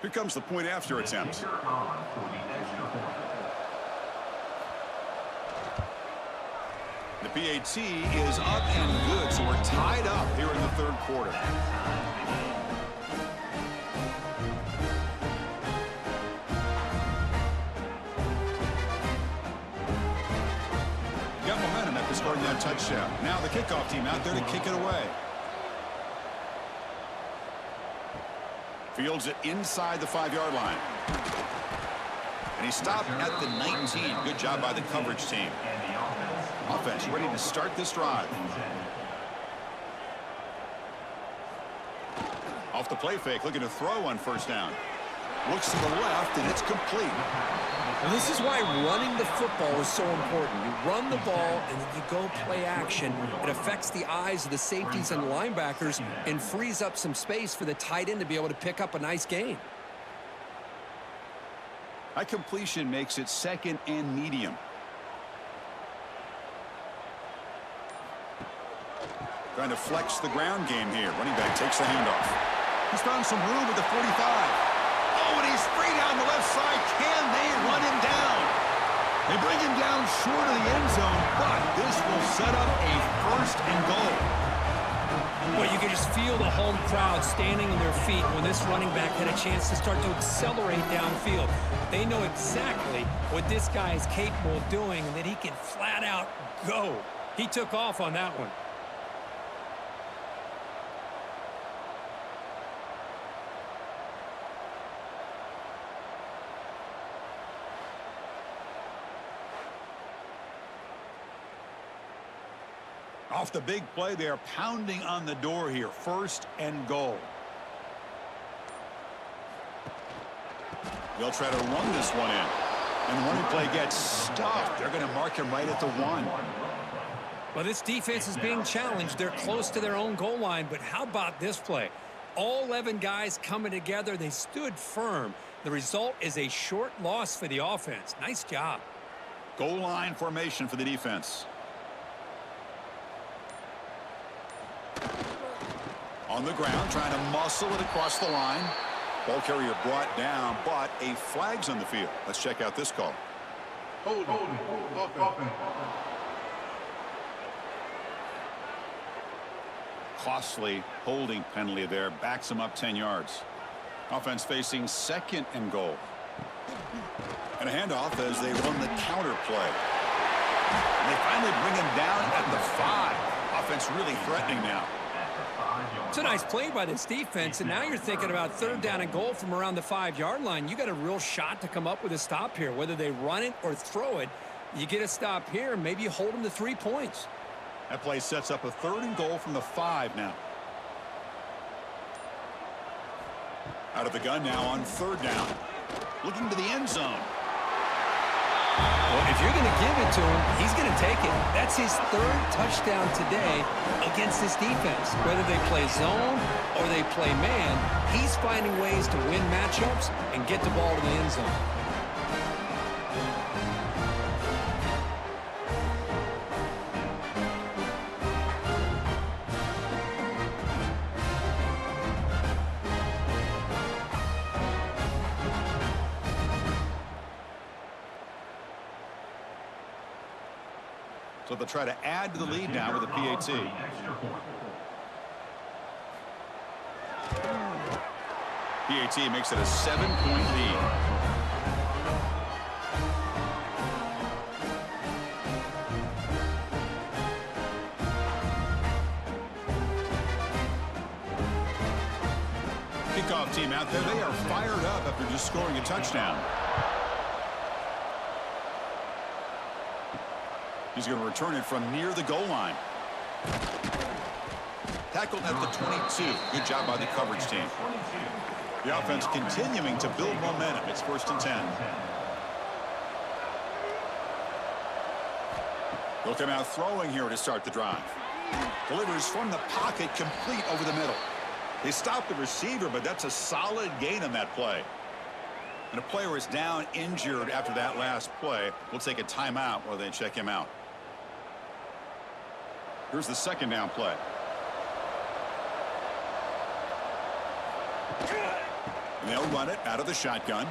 Here comes the point after attempt. The PAT is up and good, so we're tied up here in the third quarter. Got momentum after scoring that touchdown. Now the kickoff team out there to kick it away. Fields it inside the 5-yard line. And he stopped at the 19. Good job by the coverage team. Offense ready to start this drive. Off the play fake, looking to throw on first down. Looks to the left, and it's complete. And this is why running the football is so important. You run the ball, and then you go play action. It affects the eyes of the safeties and linebackers and frees up some space for the tight end to be able to pick up a nice gain. High completion makes it 2nd and medium. Trying to flex the ground game here. Running back takes the handoff. He's found some room at the 45. Oh, and he's free down the left side. Can they run him down? They bring him down short of the end zone, but this will set up a 1st and goal. Well, you can just feel the home crowd standing on their feet when this running back had a chance to start to accelerate downfield. They know exactly what this guy is capable of doing and that he can flat out go. He took off on that one. Off the big play, they are pounding on the door here. 1st and goal. They'll try to run this one in. And the running play gets stuffed. They're going to mark him right at the 1. Well, this defense is being challenged. They're close to their own goal line, but how about this play? All 11 guys coming together. They stood firm. The result is a short loss for the offense. Nice job. Goal line formation for the defense. On the ground, trying to muscle it across the line. Ball carrier brought down, but a flag's on the field. Let's check out this call. Hold offense. Costly holding penalty there. Backs him up 10 yards. Offense facing 2nd and goal. And a handoff as they run the counter play. And they finally bring him down at the 5. Offense really threatening now. It's a nice play by this defense, and now you're thinking about 3rd down and goal from around the 5-yard line. You got a real shot to come up with a stop here. Whether they run it or throw it, you get a stop here, and maybe you hold them to 3 points. That play sets up a 3rd and goal from the 5 now. Out of the gun now on 3rd down. Looking to the end zone. Well, if you're going to give it to him, he's going to take it. That's his 3rd touchdown today against this defense. Whether they play zone or they play man, he's finding ways to win matchups and get the ball to the end zone. So they'll try to add to the lead now with a PAT. PAT makes it a 7-point lead. Kickoff team out there. They are fired up after just scoring a touchdown. He's going to return it from near the goal line. Tackled at the 22. Good job by the coverage team. The offense continuing to build momentum. It's 1st and 10. They'll come out throwing here to start the drive. Delivers from the pocket, complete over the middle. They stop the receiver, but that's a solid gain on that play. And a player is down injured after that last play. We'll take a timeout while they check him out. Here's the 2nd down play. And they'll run it out of the shotgun.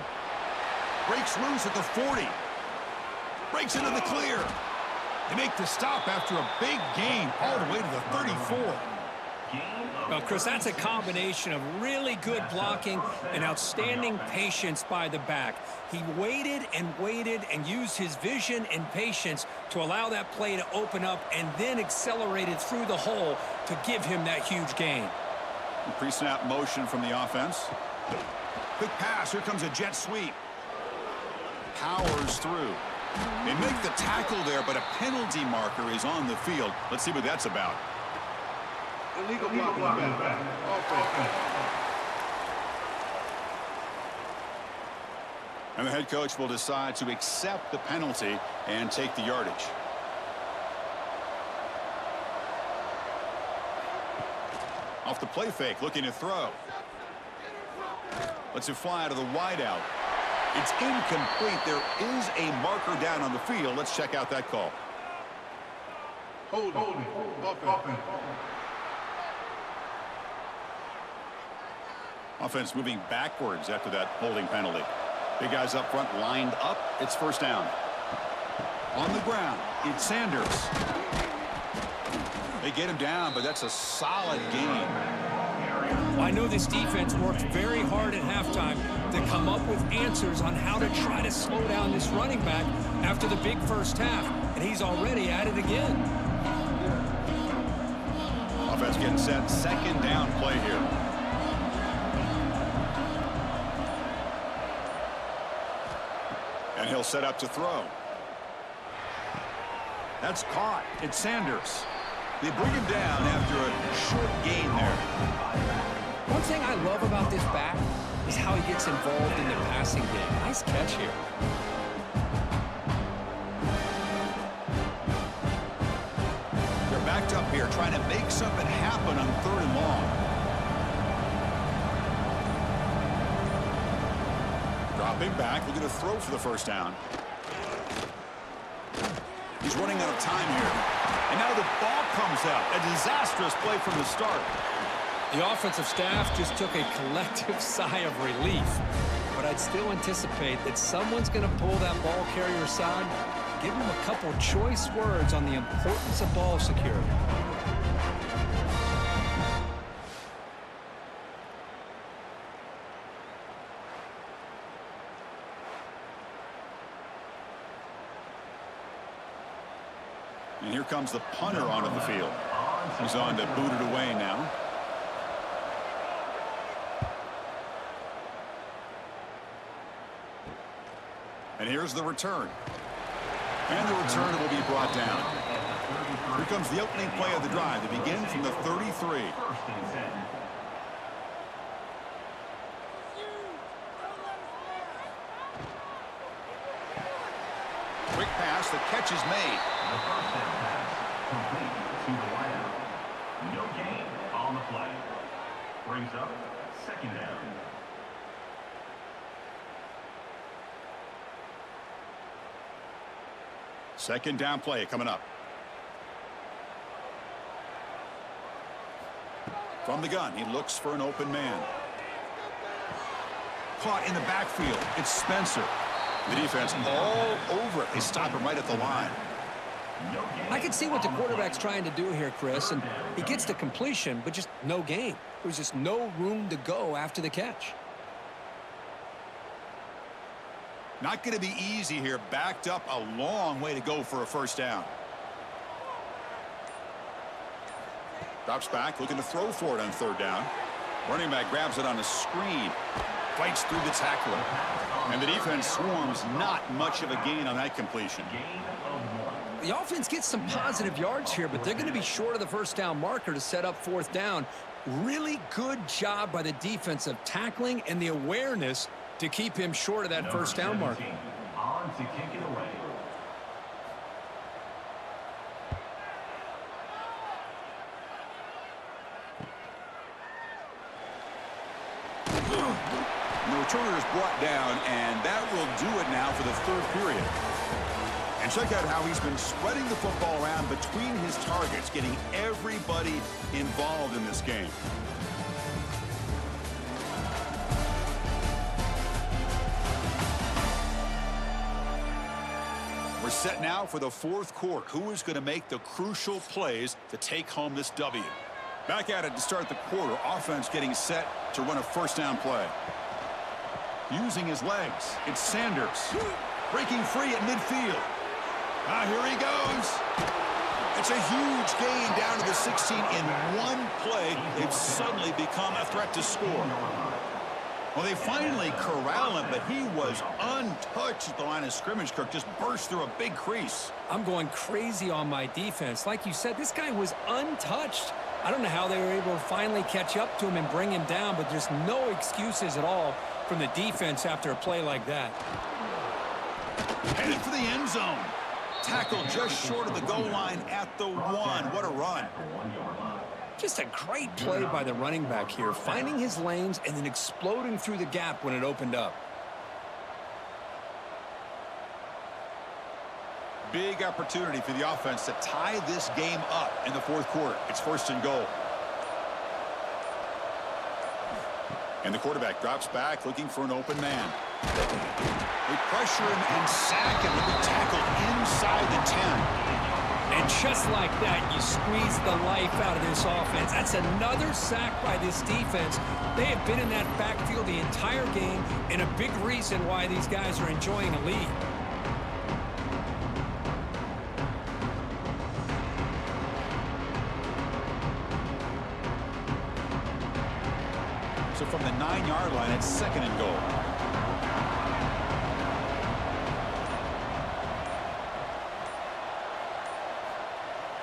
Breaks loose at the 40. Breaks into the clear. They make the stop after a big gain all the way to the 34. Well, Chris, that's a combination of really good blocking and outstanding patience by the back. He waited and used his vision and patience to allow that play to open up and then accelerated through the hole to give him that huge gain. Pre-snap motion from the offense. Quick pass. Here comes a jet sweep. Powers through. They make the tackle there, but a penalty marker is on the field. Let's see what that's about. Illegal blocking back. Offense. And the head coach will decide to accept the penalty and take the yardage. Off the play fake, looking to throw. Lets it fly out of the wideout. It's incomplete. There is a marker down on the field. Let's check out that call. Hold offense. Offense moving backwards after that holding penalty. Big guys up front lined up. It's 1st down. On the ground, it's Sanders. They get him down, but that's a solid gain. I know this defense worked very hard at halftime to come up with answers on how to try to slow down this running back after the big first half, and he's already at it again. Offense getting set. 2nd down play here. And he'll set up to throw. That's caught. It's Sanders. They bring him down after a short gain there. One thing I love about this back is how he gets involved in the passing game. Nice catch here. They're backed up here trying to make something happen on 3rd and long. Dropping back, looking to throw for the first down. He's running out of time here. And now the ball comes out. A disastrous play from the start. The offensive staff just took a collective sigh of relief. But I'd still anticipate that someone's going to pull that ball carrier aside, give him a couple choice words on the importance of ball security. And here comes the punter onto the field. He's on to boot it away now. And here's the return. And the return will be brought down. Here comes the opening play of the drive to begin from the 33. Quick pass, the catch is made. The first down pass complete to the wideout. No gain on the play. Brings up 2nd down. Second down play coming up. From the gun, he looks for an open man. Caught in the backfield. It's Spencer. The defense all over it. They stop him right at the line. I can see what the quarterback's trying to do here, Chris, and he gets the completion, but just no gain. There's just no room to go after the catch. Not going to be easy here. Backed up a long way to go for a first down. Drops back, looking to throw for it on 3rd down. Running back grabs it on a screen. Fights through the tackler. And the defense swarms. Not much of a gain on that completion. The offense gets some positive yards here, but they're going to be short of the first down marker to set up 4th down. Really good job by the defense of tackling and the awareness to keep him short of that first down marker. On to kick it away. And the returner is brought down, and that will do it now for the 3rd period. And check out how he's been spreading the football around between his targets, getting everybody involved in this game. We're set now for the 4th quarter. Who is going to make the crucial plays to take home this W? Back at it to start the quarter. Offense getting set to run a first down play. Using his legs, it's Sanders. Breaking free at midfield. Here he goes. It's a huge gain down to the 16 in one play. They've suddenly become a threat to score. Well, they finally corral him, but he was untouched at the line of scrimmage. Kirk just burst through a big crease. I'm going crazy on my defense. Like you said, this guy was untouched. I don't know how they were able to finally catch up to him and bring him down, but there's no excuses at all from the defense after a play like that. Headed for the end zone. Tackled just short of the goal line at the 1. What a run. Just a great play by the running back here, finding his lanes and then exploding through the gap when it opened up. Big opportunity for the offense to tie this game up in the 4th quarter. It's 1st and goal. And the quarterback drops back, looking for an open man. They pressure him and sack him. He'll be tackled inside the 10. And just like that, you squeeze the life out of this offense. That's another sack by this defense. They have been in that backfield the entire game, and a big reason why these guys are enjoying a lead. So from the 9-yard line, it's 2nd and goal.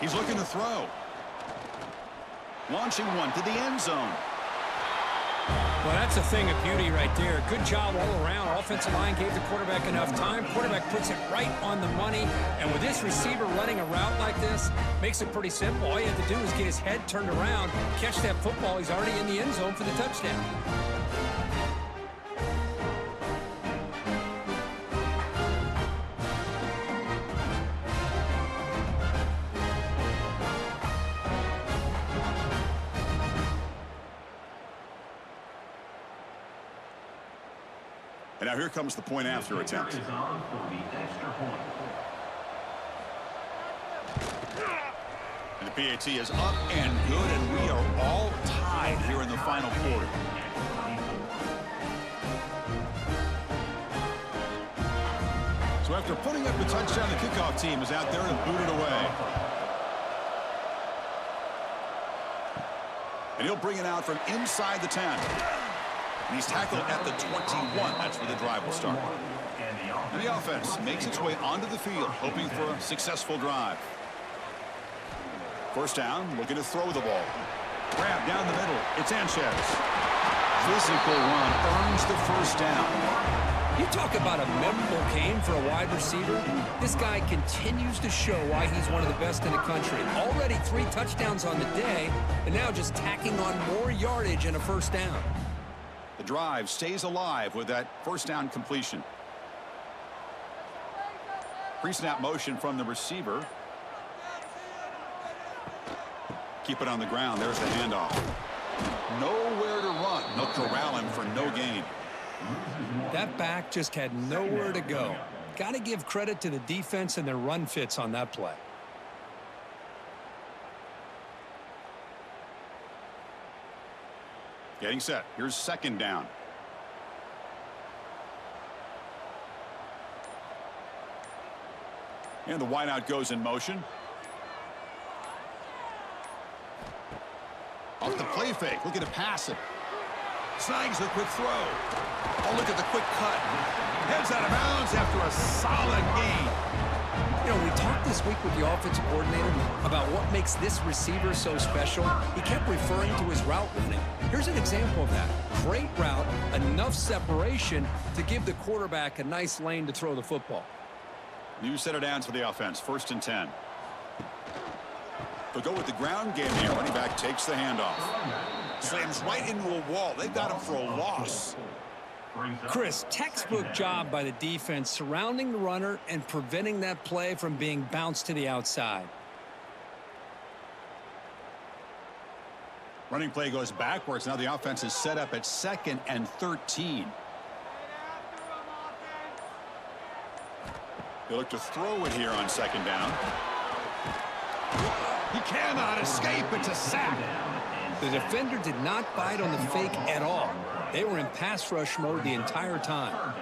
He's looking to throw. Launching one to the end zone. Well, that's a thing of beauty right there. Good job all around. Offensive line gave the quarterback enough time. Quarterback puts it right on the money. And with this receiver running a route like this, makes it pretty simple. All you have to do is get his head turned around, catch that football. He's already in the end zone for the touchdown. And now here comes the point after attempt. Is on for the extra point. And the PAT is up and good, and we are all tied here in the final quarter. So after putting up the touchdown, the kickoff team is out there to boot it away. And he'll bring it out from inside the 10. And he's tackled at the 21. That's where the drive will start. And the offense makes its way onto the field, hoping for a successful drive. First down, looking to throw the ball. Grab down the middle. It's Sanchez. Physical run earns the first down. You talk about a memorable game for a wide receiver. This guy continues to show why he's one of the best in the country. Already 3 touchdowns on the day, and now just tacking on more yardage and a first down. The drive stays alive with that first down completion. Pre-snap motion from the receiver. Keep it on the ground. There's the handoff. Nowhere to run. They'll corral him for no gain. That back just had nowhere to go. Got to give credit to the defense and their run fits on that play. Getting set. Here's second down. And the wideout goes in motion. Off the play fake. Looking to pass it. Snags the quick throw. Oh, look at the quick cut. Heads out of bounds after a solid gain. You know, we talked this week with the offensive coordinator about what makes this receiver so special. He kept referring to his route running. Here's an example of that. Great route, enough separation to give the quarterback a nice lane to throw the football. New set of downs for the offense. 1st and 10. They'll go with the ground game here. Running back takes the handoff. Slams right into a wall. They've got him for a loss. Chris, textbook job by the defense surrounding the runner and preventing that play from being bounced to the outside. Running play goes backwards. Now the offense is set up at 2nd and 13. They look to throw it here on 2nd down. He cannot escape. It's a sack. The defender did not bite on the fake at all. They were in pass rush mode the entire time.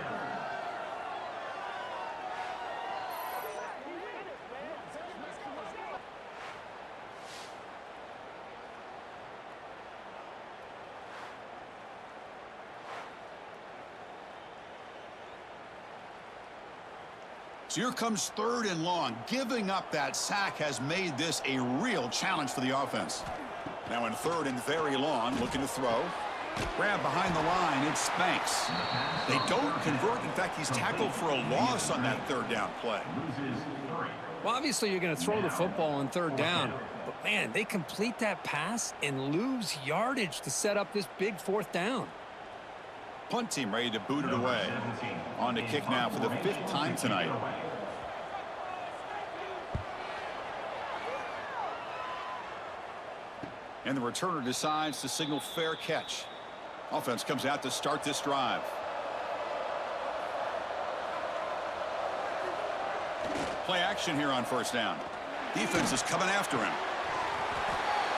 So here comes 3rd and long. Giving up that sack has made this a real challenge for the offense. Now in 3rd and very long, looking to throw. Grab behind the line, it's Spanks. They don't convert. In fact, he's tackled for a loss on that 3rd down play. Well, obviously you're going to throw the football on 3rd down, but man, they complete that pass and lose yardage to set up this big 4th down. Punt team ready to boot it away. On to kick now for the 5th time tonight. And the returner decides to signal fair catch. Offense comes out to start this drive. Play action here on 1st down. Defense is coming after him.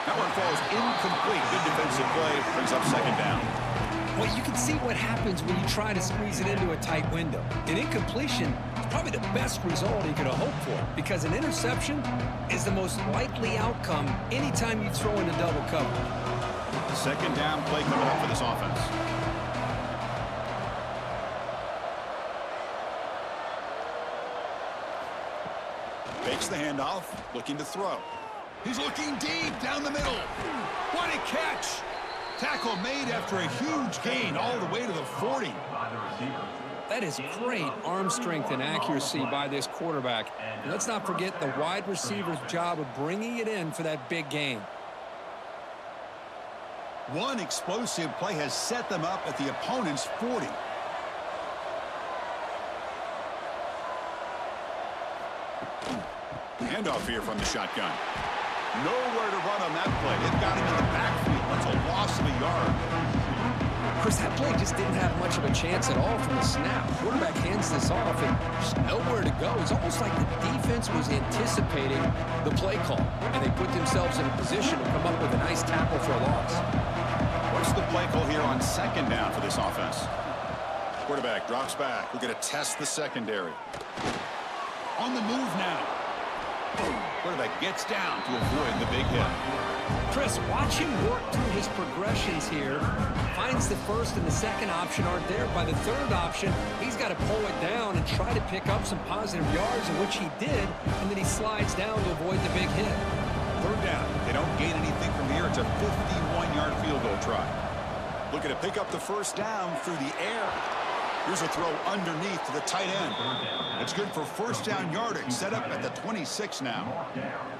That one falls incomplete. Good defensive play. Brings up 2nd down. Well, you can see what happens when you try to squeeze it into a tight window. An incompletion is probably the best result he could have hoped for, because an interception is the most likely outcome anytime you throw into double coverage. 2nd down play coming up for this offense. Takes the handoff, looking to throw. He's looking deep down the middle. What a catch! Tackle made after a huge gain all the way to the 40. By the receiver. That is great arm strength and accuracy by this quarterback. And let's not forget the wide receiver's job of bringing it in for that big gain. One explosive play has set them up at the opponent's 40. Handoff here from the shotgun. Nowhere to run on that play. They've got him in the backfield. That's a loss of a yard. Chris, that play just didn't have much of a chance at all from the snap. Quarterback hands this off and just nowhere to go. It's almost like the defense was anticipating the play call, and they put themselves in a position to come up with a nice tackle for a loss. What's the play call here on second down for this offense? Quarterback drops back. We're going to test the secondary. On the move now. Quarterback gets down to avoid the big hit. Chris, watch him work through his progressions here. Finds the first and the second option aren't there. By the third option, he's got to pull it down and try to pick up some positive yards, in which he did, and then he slides down to avoid the big hit. Third down. They don't gain anything from here. It's a 51-yard field goal try. Looking to pick up the first down through the air. Here's a throw underneath to the tight end. It's good for first down yardage. Set up at the 26 now.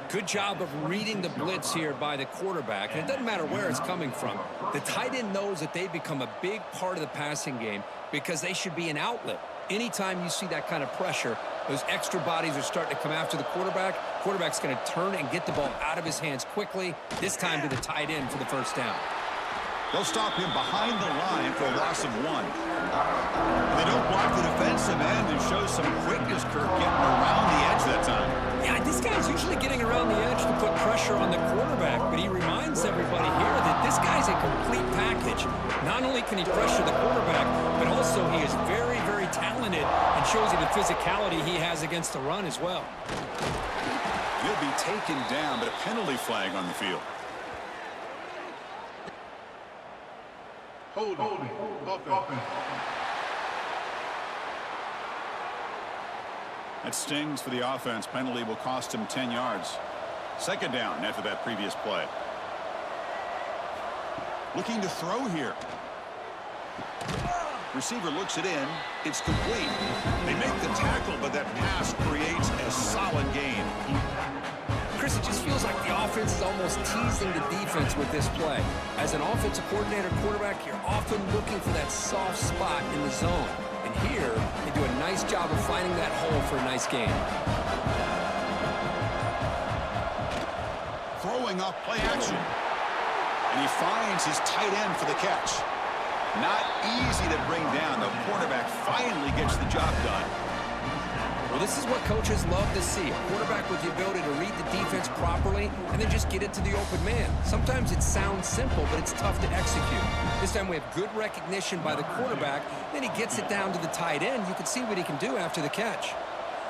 Good job of reading the blitz here by the quarterback. And it doesn't matter where it's coming from. The tight end knows that they've become a big part of the passing game because they should be an outlet. Anytime you see that kind of pressure, those extra bodies are starting to come after the quarterback. Quarterback's going to turn and get the ball out of his hands quickly, this time to the tight end for the first down. They'll stop him behind the line for a loss of 1. They don't block the defensive end and show some quickness, Kirk, getting around the edge that time. Yeah, this guy's usually getting around the edge to put pressure on the quarterback, but he reminds everybody here that this guy's a complete package. Not only can he pressure the quarterback, but also he is very, very talented and shows you the physicality he has against the run as well. He'll be taken down, but a penalty flag on the field. Holding. Offense. That stings for the offense. Penalty will cost him 10 yards. Second down after that previous play. Looking to throw here. Receiver looks it in. It's complete. They make the tackle, but that pass creates a solid gain. Chris, it just feels like the offense is almost teasing the defense with this play. As an offensive coordinator quarterback, you're often looking for that soft spot in the zone. And here, they do a nice job of finding that hole for a nice gain. Throwing off play action. And he finds his tight end for the catch. Not easy to bring down. The quarterback finally gets the job done. Well, this is what coaches love to see. A quarterback with the ability to read the defense properly and then just get it to the open man. Sometimes it sounds simple, but it's tough to execute. This time we have good recognition by the quarterback. Then he gets it down to the tight end. You can see what he can do after the catch.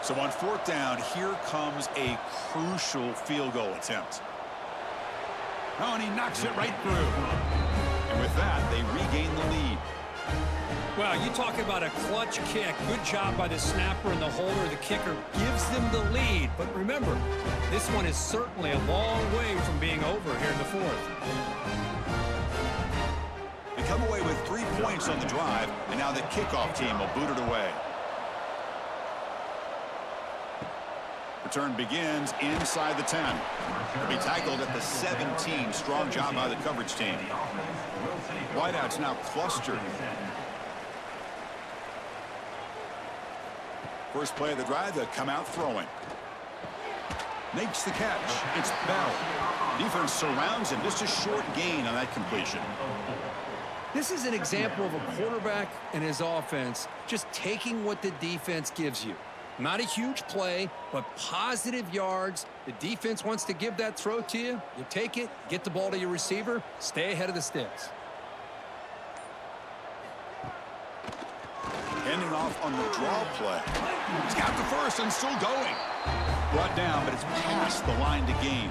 So on fourth down, here comes a crucial field goal attempt. Oh, and he knocks it right through. And with that, they regain the lead. Well, you talk about a clutch kick. Good job by the snapper and the holder. The kicker gives them the lead. But remember, this one is certainly a long way from being over here in the fourth. They come away with 3 points on the drive, and now the kickoff team will boot it away. Return begins inside the 10. He'll be tackled at the 17. Strong job by the coverage team. Wideouts now clustered. First play of the drive, they'll come out throwing. Makes the catch. It's Bell. Defense surrounds him. Just a short gain on that completion. This is an example of a quarterback and his offense just taking what the defense gives you. Not a huge play, but positive yards. The defense wants to give that throw to you. You take it, get the ball to your receiver, stay ahead of the sticks. Ending off on the draw play. He's got the first and still going. Brought down, but it's past the line to gain.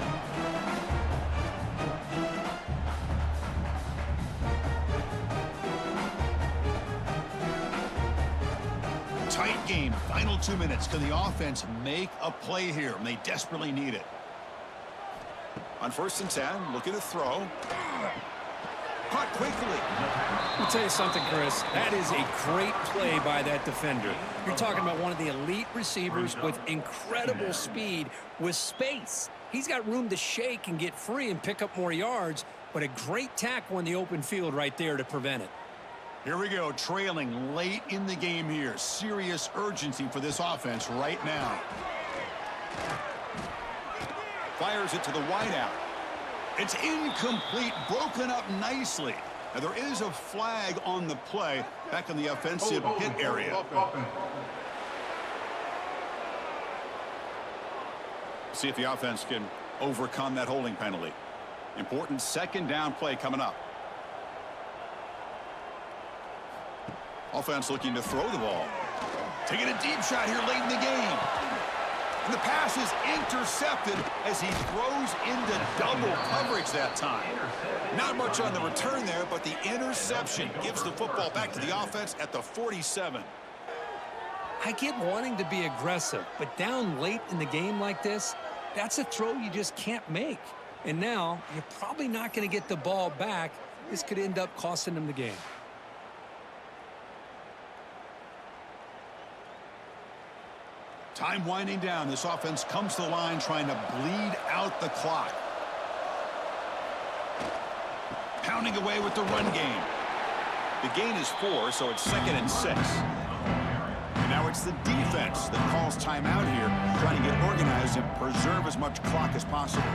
Tight game. Final 2 minutes. Can the offense make a play here? And they desperately need it. On 1st and 10, looking to throw. Caught quickly. I'll tell you something, Chris. That is a great play by that defender. You're talking about one of the elite receivers with incredible speed, with space. He's got room to shake and get free and pick up more yards, but a great tackle in the open field right there to prevent it. Here we go, trailing late in the game here. Serious urgency for this offense right now. Fires it to the wideout. It's incomplete, broken up nicely. Now, there is a flag on the play back in the offensive hit area. See if the offense can overcome that holding penalty. Important second down play coming up. Offense looking to throw the ball. Taking a deep shot here late in the game. And the pass is intercepted as he throws into double coverage that time. Not much on the return there, but the interception gives the football back to the offense at the 47. I get wanting to be aggressive, but down late in the game like this, that's a throw you just can't make. And now you're probably not going to get the ball back. This could end up costing them the game. Time winding down. This offense comes to the line trying to bleed out the clock. Pounding away with the run game. The gain is 4, so it's 2nd and 6. And now it's the defense that calls timeout here, trying to get organized and preserve as much clock as possible.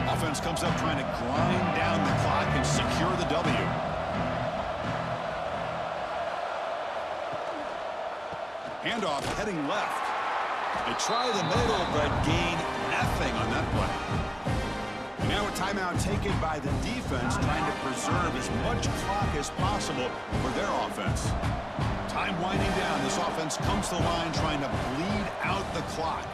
Offense comes up trying to grind down the clock and secure the W. Handoff heading left. They try the middle, but gain nothing on that play. Now a timeout taken by the defense, trying to preserve as much clock as possible for their offense. Time winding down. This offense comes to the line trying to bleed out the clock.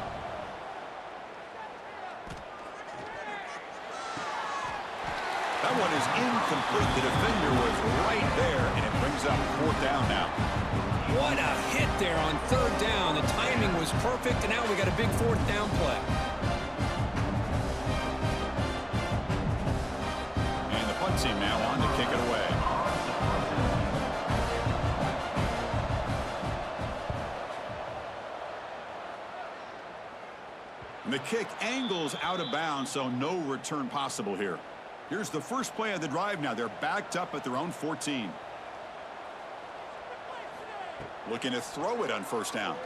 That one is incomplete. The defender was right there, and it brings up 4th down now. What a hit there on 3rd down. The timing was perfect, and now we got a big 4th down play. And the punt team now on to kick it away. And the kick angles out of bounds, so no return possible here. Here's the first play of the drive now. They're backed up at their own 14. Looking to throw it on 1st down.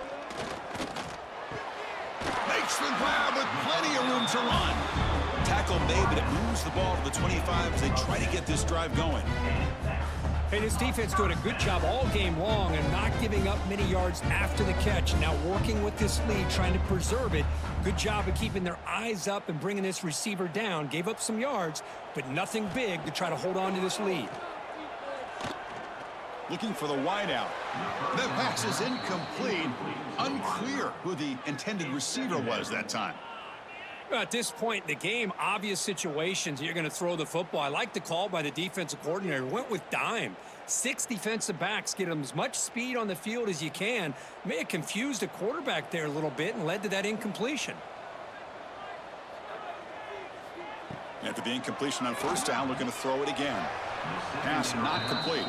Makes the grab with plenty of room to run. Tackle made, but it moves the ball to the 25 as they try to get this drive going. Hey, this defense doing a good job all game long and not giving up many yards after the catch. Now working with this lead, trying to preserve it. Good job of keeping their eyes up and bringing this receiver down. Gave up some yards, but nothing big to try to hold on to this lead. Looking for the wideout. That pass is incomplete. Unclear who the intended receiver was that time. At this point in the game, obvious situations, you're going to throw the football. I like the call by the defensive coordinator. Went with dime. 6 defensive backs, get them as much speed on the field as you can. May have confused the quarterback there a little bit and led to that incompletion. After the incompletion on 1st down, looking to throw it again. Pass not complete.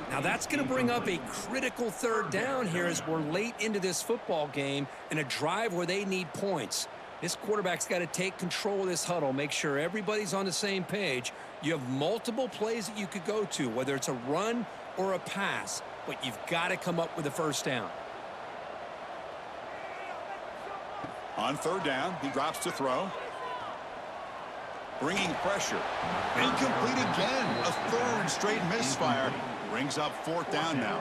Now that's going to bring up a critical 3rd down here as we're late into this football game in a drive where they need points. This quarterback's got to take control of this huddle, make sure everybody's on the same page. You have multiple plays that you could go to, whether it's a run or a pass, but you've got to come up with a 1st down. On 3rd down, he drops to throw. Bringing pressure. Incomplete again. A 3rd straight misfire. Brings up 4th down now.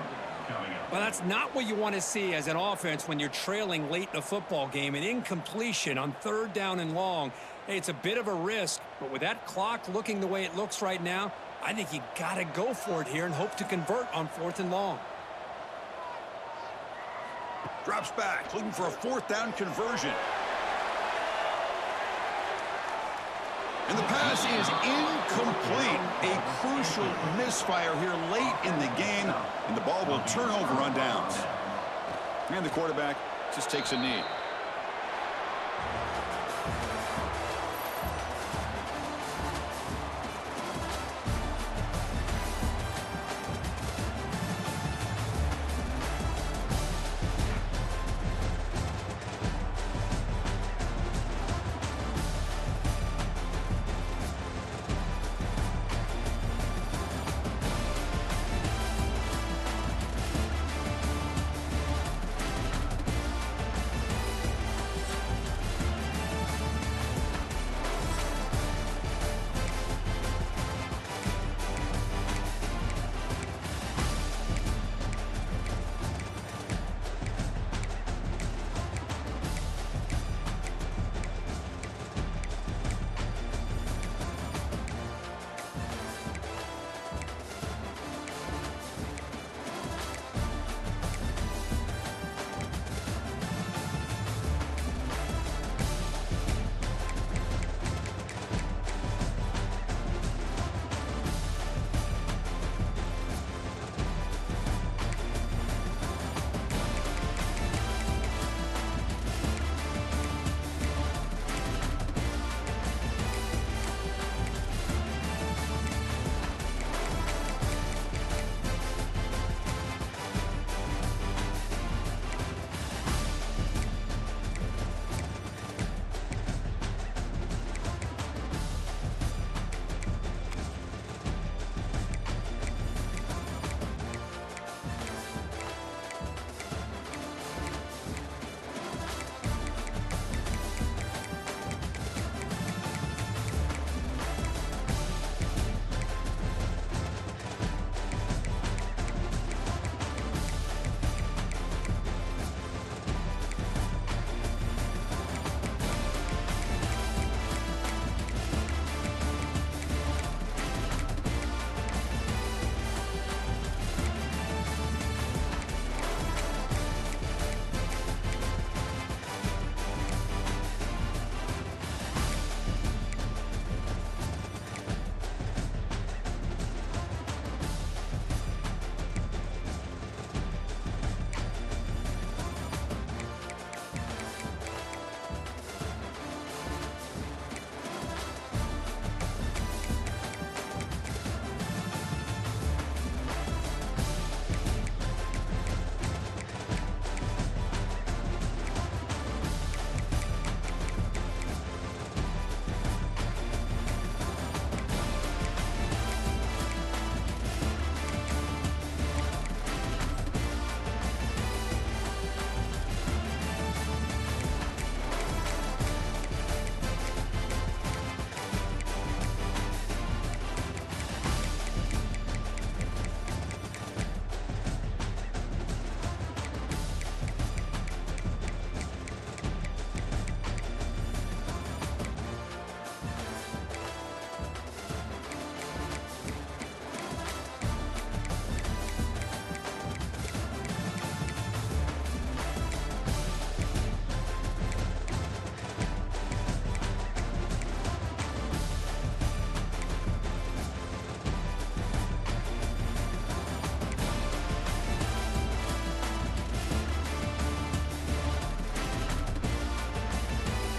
Well, that's not what you want to see as an offense when you're trailing late in a football game. An incompletion on 3rd down and long. Hey, it's a bit of a risk, but with that clock looking the way it looks right now, I think you got to go for it here and hope to convert on 4th and long. Drops back, looking for a 4th down conversion. And the pass is incomplete. A crucial misfire here late in the game, and the ball will turn over on downs. And the quarterback just takes a knee.